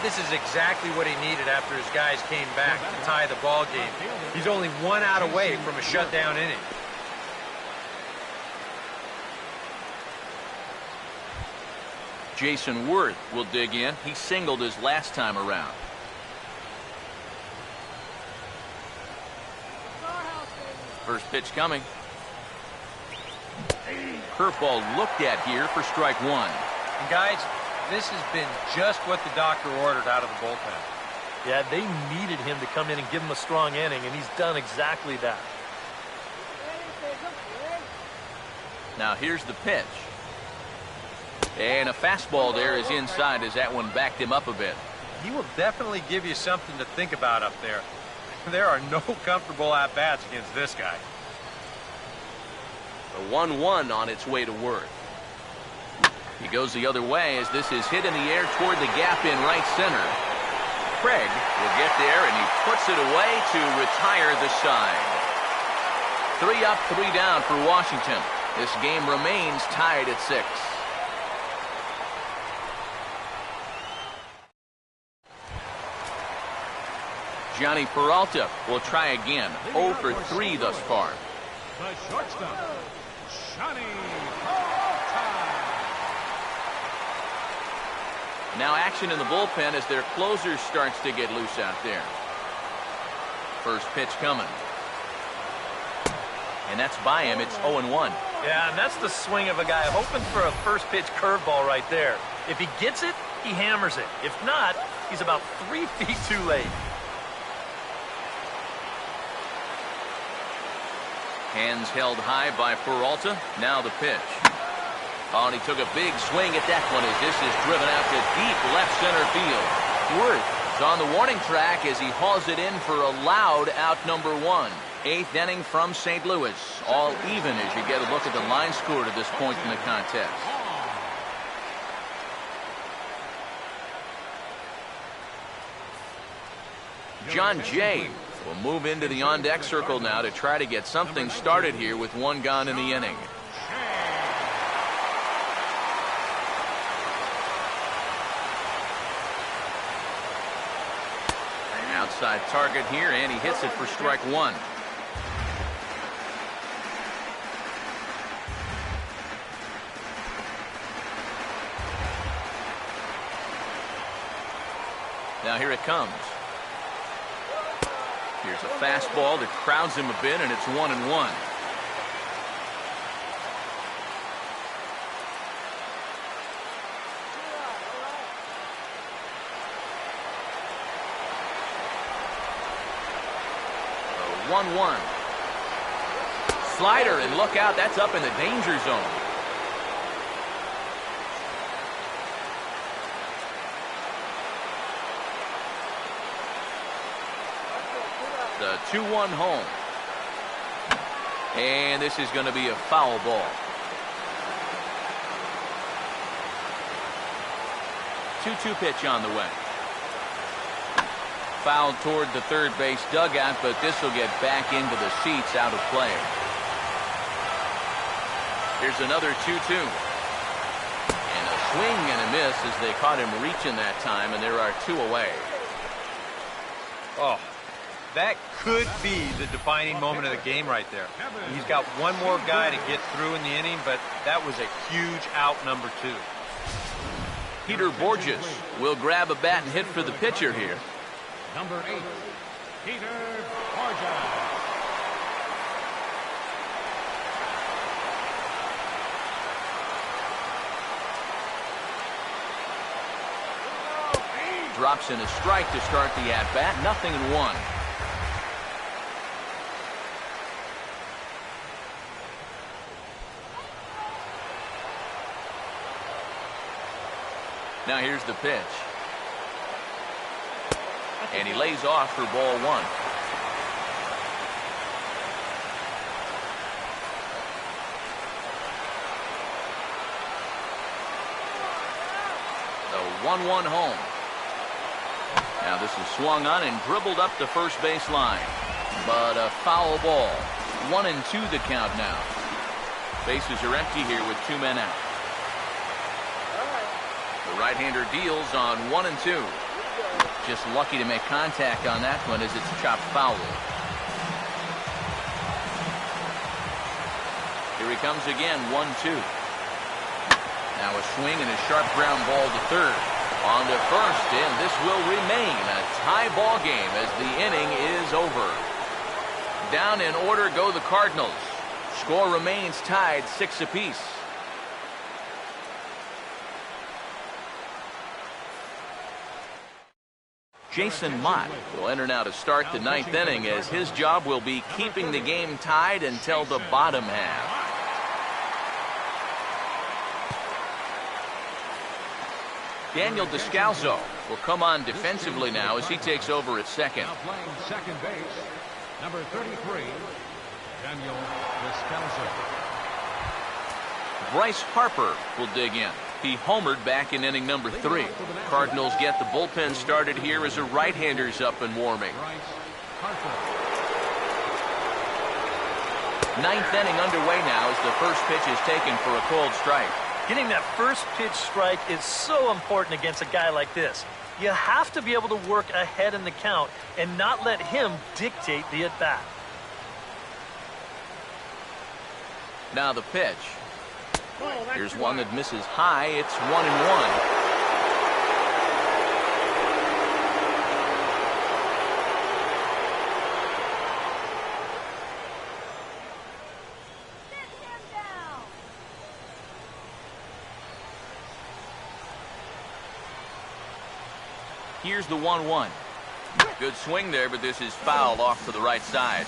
This is exactly what he needed after his guys came back to tie the ball game. He's only 1 out away from a shutdown inning.
Jason Worth will dig in. He singled his last time around. First pitch coming. Curveball looked at here for strike 1.
And guys, this has been just what the doctor ordered out of the bullpen.
Yeah, they needed him to come in and give him a strong inning, and he's done exactly that.
Now here's the pitch. And a fastball there is inside as that one backed him up a bit.
He will definitely give you something to think about up there. There are no comfortable at-bats against this guy.
The 1-1 on its way to Worth. He goes the other way as this is hit in the air toward the gap in right center. Craig will get there, and he puts it away to retire the side. 3 up, 3 down for Washington. This game remains tied at 6. Johnny Peralta will try again. 0 for 3 thus far.
The shortstop, Johnny Peralta.
Now action in the bullpen as their closer starts to get loose out there. First pitch coming. And that's by him. It's 0-1.
Yeah, and that's the swing of a guy hoping for a first pitch curveball right there. If he gets it, he hammers it. If not, he's about 3 feet too late.
Hands held high by Peralta. Now the pitch. Oh, and he took a big swing at that one as this is driven out to deep left center field. Worth is on the warning track as he hauls it in for a loud out number 1. 8th inning from St. Louis. All even as you get a look at the line score to this point in the contest. John Jay will move into the on-deck circle now to try to get something started here with 1 gone in the inning. An outside target here, and he hits it for strike 1. Now here it comes. Here's a fastball that crowds him a bit, and it's 1-1. So 1-1. Slider, and look out, that's up in the danger zone. The 2-1 home. And this is going to be a foul ball. 2-2 pitch on the way. foul toward the third base dugout, but this will get back into the seats, out of play. Here's another 2-2. And a swing and a miss as they caught him reaching that time, and there are 2 away.
Oh, that could be the defining moment of the game right there. He's got one more guy to get through in the inning, but that was a huge out, number 2.
Peter Borges will grab a bat and hit for the pitcher here.
Number 8, Peter Borges.
Drops in a strike to start the at-bat. 0-1. Now here's the pitch. And he lays off for ball 1. The 1-1 home. Now this is swung on and dribbled up the first base line. But a foul ball. 1-2 the count now. Bases are empty here with 2 men out. The right-hander deals on 1-2. Just lucky to make contact on that one as it's chopped foul. Here he comes again, 1-2. Now a swing and a sharp ground ball to third. On to first, and this will remain a tie ball game as the inning is over. Down in order go the Cardinals. Score remains tied 6 apiece. Jason Mott will enter now to start the 9th inning, as his job will be keeping the game tied until the bottom half. Daniel Descalso will come on defensively now as he takes over at second.
Now playing second base, number 33, Daniel Descalso.
Bryce Harper will dig in. He homered back in inning number 3. Cardinals get the bullpen started here as a right-hander's up and warming. 9th inning underway now as the first pitch is taken for a cold strike.
Getting that first pitch strike is so important against a guy like this. You have to be able to work ahead in the count and not let him dictate the at-bat.
Now the pitch. Here's one that misses high. It's 1-1. Here's the 1-1. Good swing there, but this is fouled off to the right side.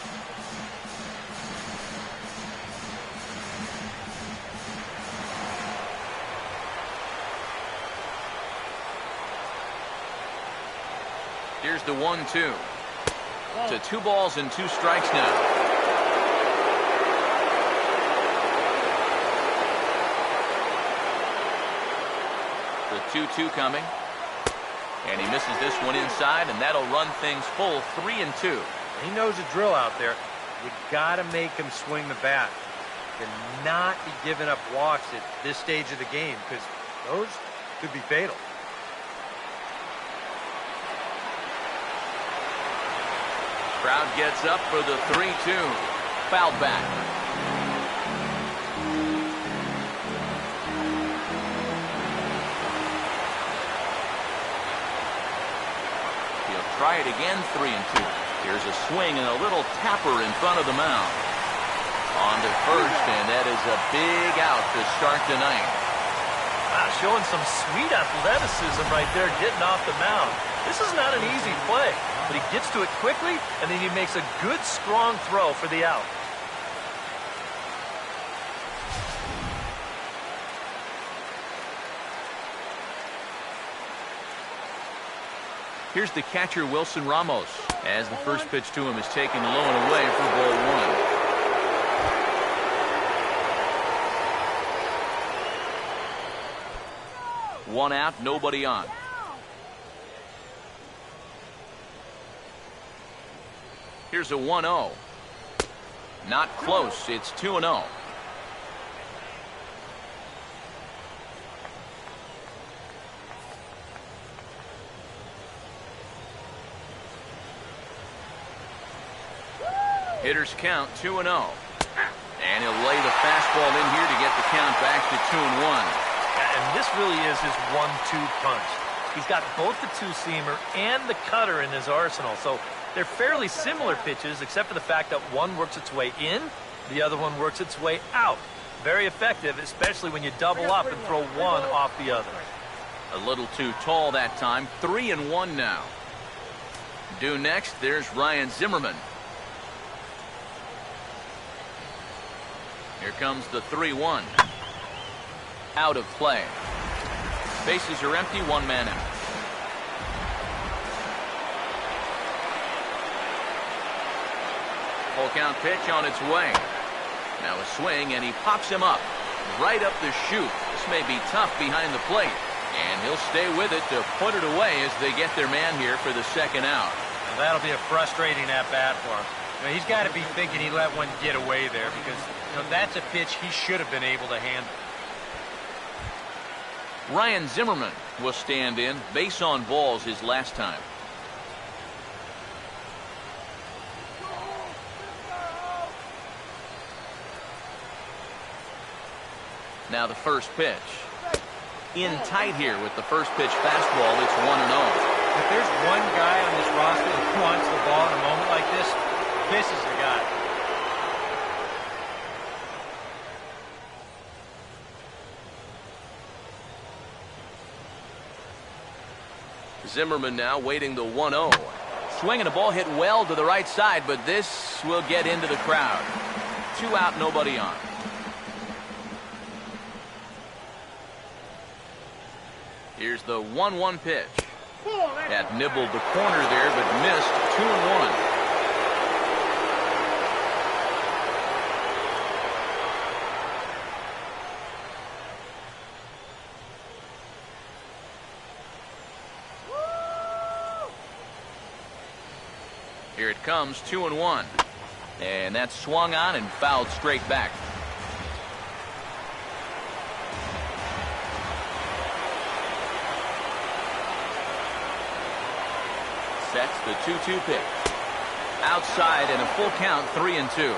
Here's the 1-2. To 2 balls and 2 strikes now. The 2-2 coming. And he misses this one inside, and that'll run things full 3-2.
He knows the drill out there. You got to make him swing the bat. Cannot be giving up walks at this stage of the game, because those could be fatal.
Crowd gets up for the 3-2. Foul back. Try it again, 3-2. Here's a swing and a little tapper in front of the mound. On to first, and that is a big out to start the 9th.
Wow, showing some sweet athleticism right there, getting off the mound. This is not an easy play, but he gets to it quickly, and then he makes a good, strong throw for the out.
Here's the catcher, Wilson Ramos, as the first pitch to him is taken low and away for ball 1. 1 out, nobody on. Here's a 1-0. Not close. It's 2-0. Hitters count 2-0. And he'll lay the fastball in here to get the count back to 2-1.
And this really is his 1-2 punch. He's got both the two-seamer and the cutter in his arsenal. So they're fairly similar pitches, except for the fact that one works its way in, the other one works its way out. Very effective, especially when you double up and throw one off the other.
A little too tall that time. 3-1 now. Due next, there's Ryan Zimmerman. Here comes the 3-1. Out of play. Bases are empty, one man out. Full count pitch on its way. Now a swing, and he pops him up. Right up the chute. This may be tough behind the plate. And he'll stay with it to put it away as they get their man here for the second out.
Well, that'll be a frustrating at-bat for him. You know, he's got to be thinking he let one get away there because, you know, that's a pitch he should have been able to handle.
Ryan Zimmerman will stand in. Base on balls his last time. Now the first pitch. In tight here with the first pitch fastball. It's 1-0.
If there's one guy on this roster who wants the ball in a moment like this, this is the guy.
Zimmerman now waiting the 1-0. Swinging a ball hit well to the right side, but this will get into the crowd. 2 out, nobody on. Here's the 1-1 pitch. That nibbled the corner there, but missed. 2-1. Here it comes, 2-1. And that's swung on and fouled straight back. Sets the 2-2 pitch. Outside and a full count, 3-2.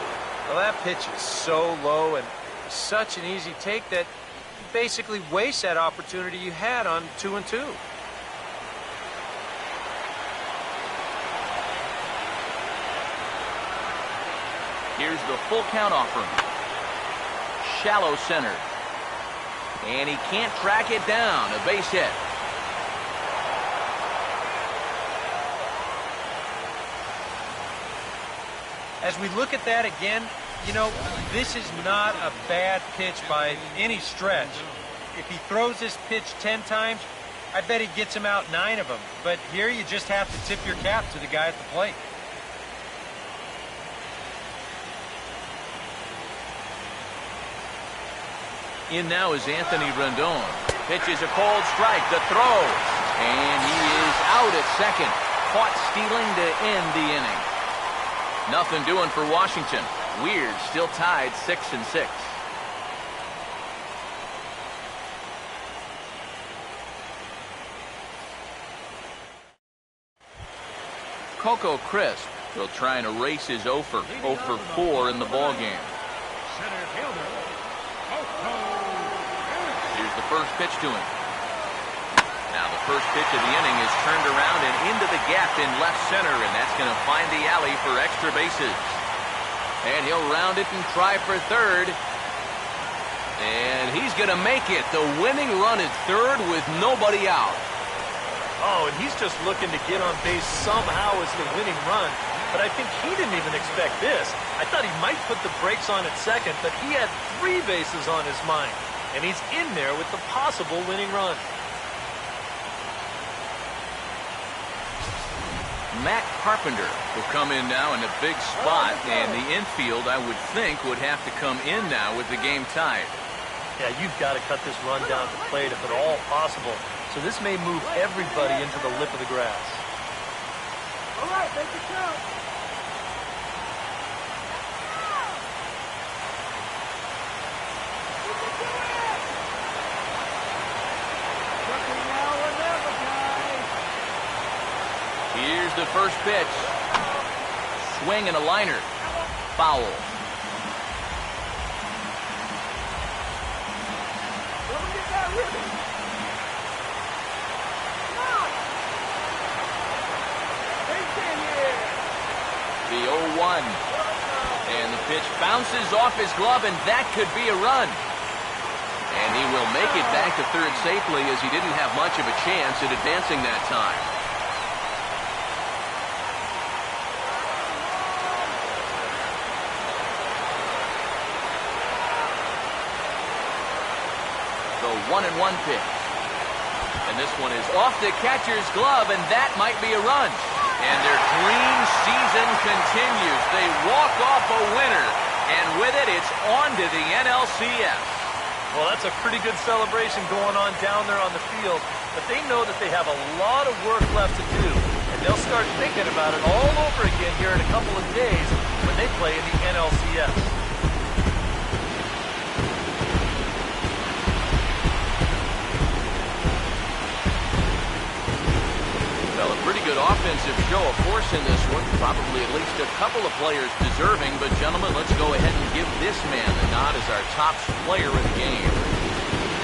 Well, that pitch is so low and such an easy take that you basically waste that opportunity you had on 2-2.
Here's the full count offering. Shallow center. And he can't track it down. A base hit.
As we look at that again, you know, this is not a bad pitch by any stretch. If he throws this pitch 10 times, I bet he gets him out 9 of them. But here you just have to tip your cap to the guy at the plate.
In now is Anthony Rendon. Pitches a cold strike. The throw. And he is out at second. Caught stealing to end the inning. Nothing doing for Washington. Weird, still tied 6-6. Coco Crisp will try and erase his 0 for 4 in the ball game.
Center fielder, Coco.
Here's the first pitch to him. Now the first pitch of the inning is turned around and into the gap in left center, and that's going to find the alley for extra bases. And he'll round it and try for third. And he's going to make it. The winning run at third with nobody out.
Oh, and he's just looking to get on base somehow as the winning run. But I think he didn't even expect this. I thought he might put the brakes on at second, but he had 3 bases on his mind. And he's in there with the possible winning run.
Matt Carpenter will come in now in a big spot, and the infield, I would think, would have to come in now with the game tied.
Yeah, you've got to cut this run down to plate if at all possible. So this may move everybody into the lip of the grass.
All right, make it count.
the first pitch. Swing and a liner. Foul.
Don't get that ribbon. Come on. Base in here.
The 0-1. And the pitch bounces off his glove, and that could be a run. And he will make it back to third safely, as he didn't have much of a chance at advancing that time. The 1-1 pitch. And this one is off the catcher's glove, and that might be a run. And their clean season continues. They walk off a winner, and with it, it's on to the NLCS.
Well, that's a pretty good celebration going on down there on the field, but they know that they have a lot of work left to do, and they'll start thinking about it all over again here in a couple of days when they play in the NLCS.
Well, a pretty good offensive show of force in this one. Probably at least a couple of players deserving. But, gentlemen, let's go ahead and give this man the nod as our top player in the game.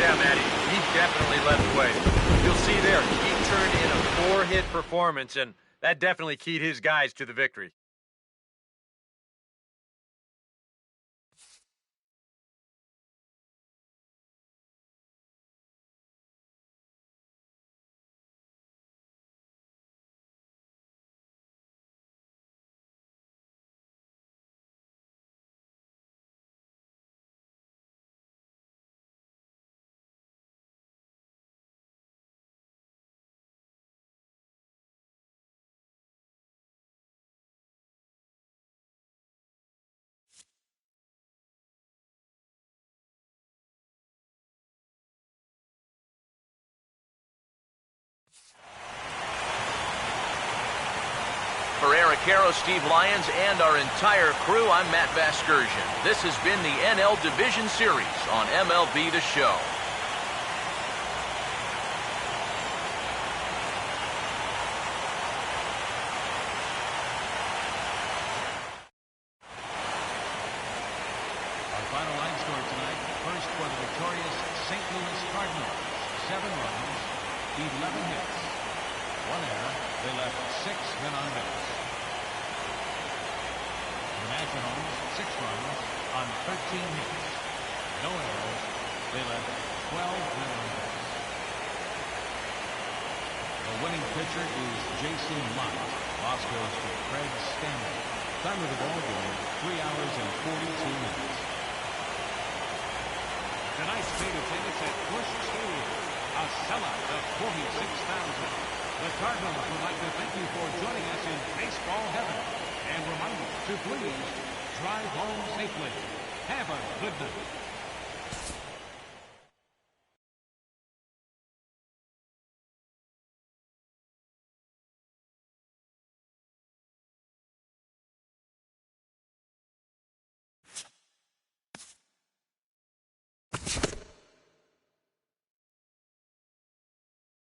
Yeah, Matty, he definitely led the way. You'll see there, he turned in a 4-hit performance, and that definitely keyed his guys to the victory.
For Eric Harrow, Steve Lyons, and our entire crew, I'm Matt Vasgersian. This has been the NL Division Series on MLB The Show.
Our final line score tonight. First for the victorious St. Louis Cardinals. 7 runs, 11 hits. 1 error. They left 6 men on base. The Nationals, 6 runs on 13 hits. No errors. They left 12 men on base. The winning pitcher is Jason Mott. Loss goes to Craig Stanley. Time of the ball game, 3 hours and 42 minutes. Tonight's paid attendance at Busch Stadium. A sellout of 46,000. The Cardinals would like to thank you for joining us in baseball heaven and remind you to please drive home safely. Have a good night.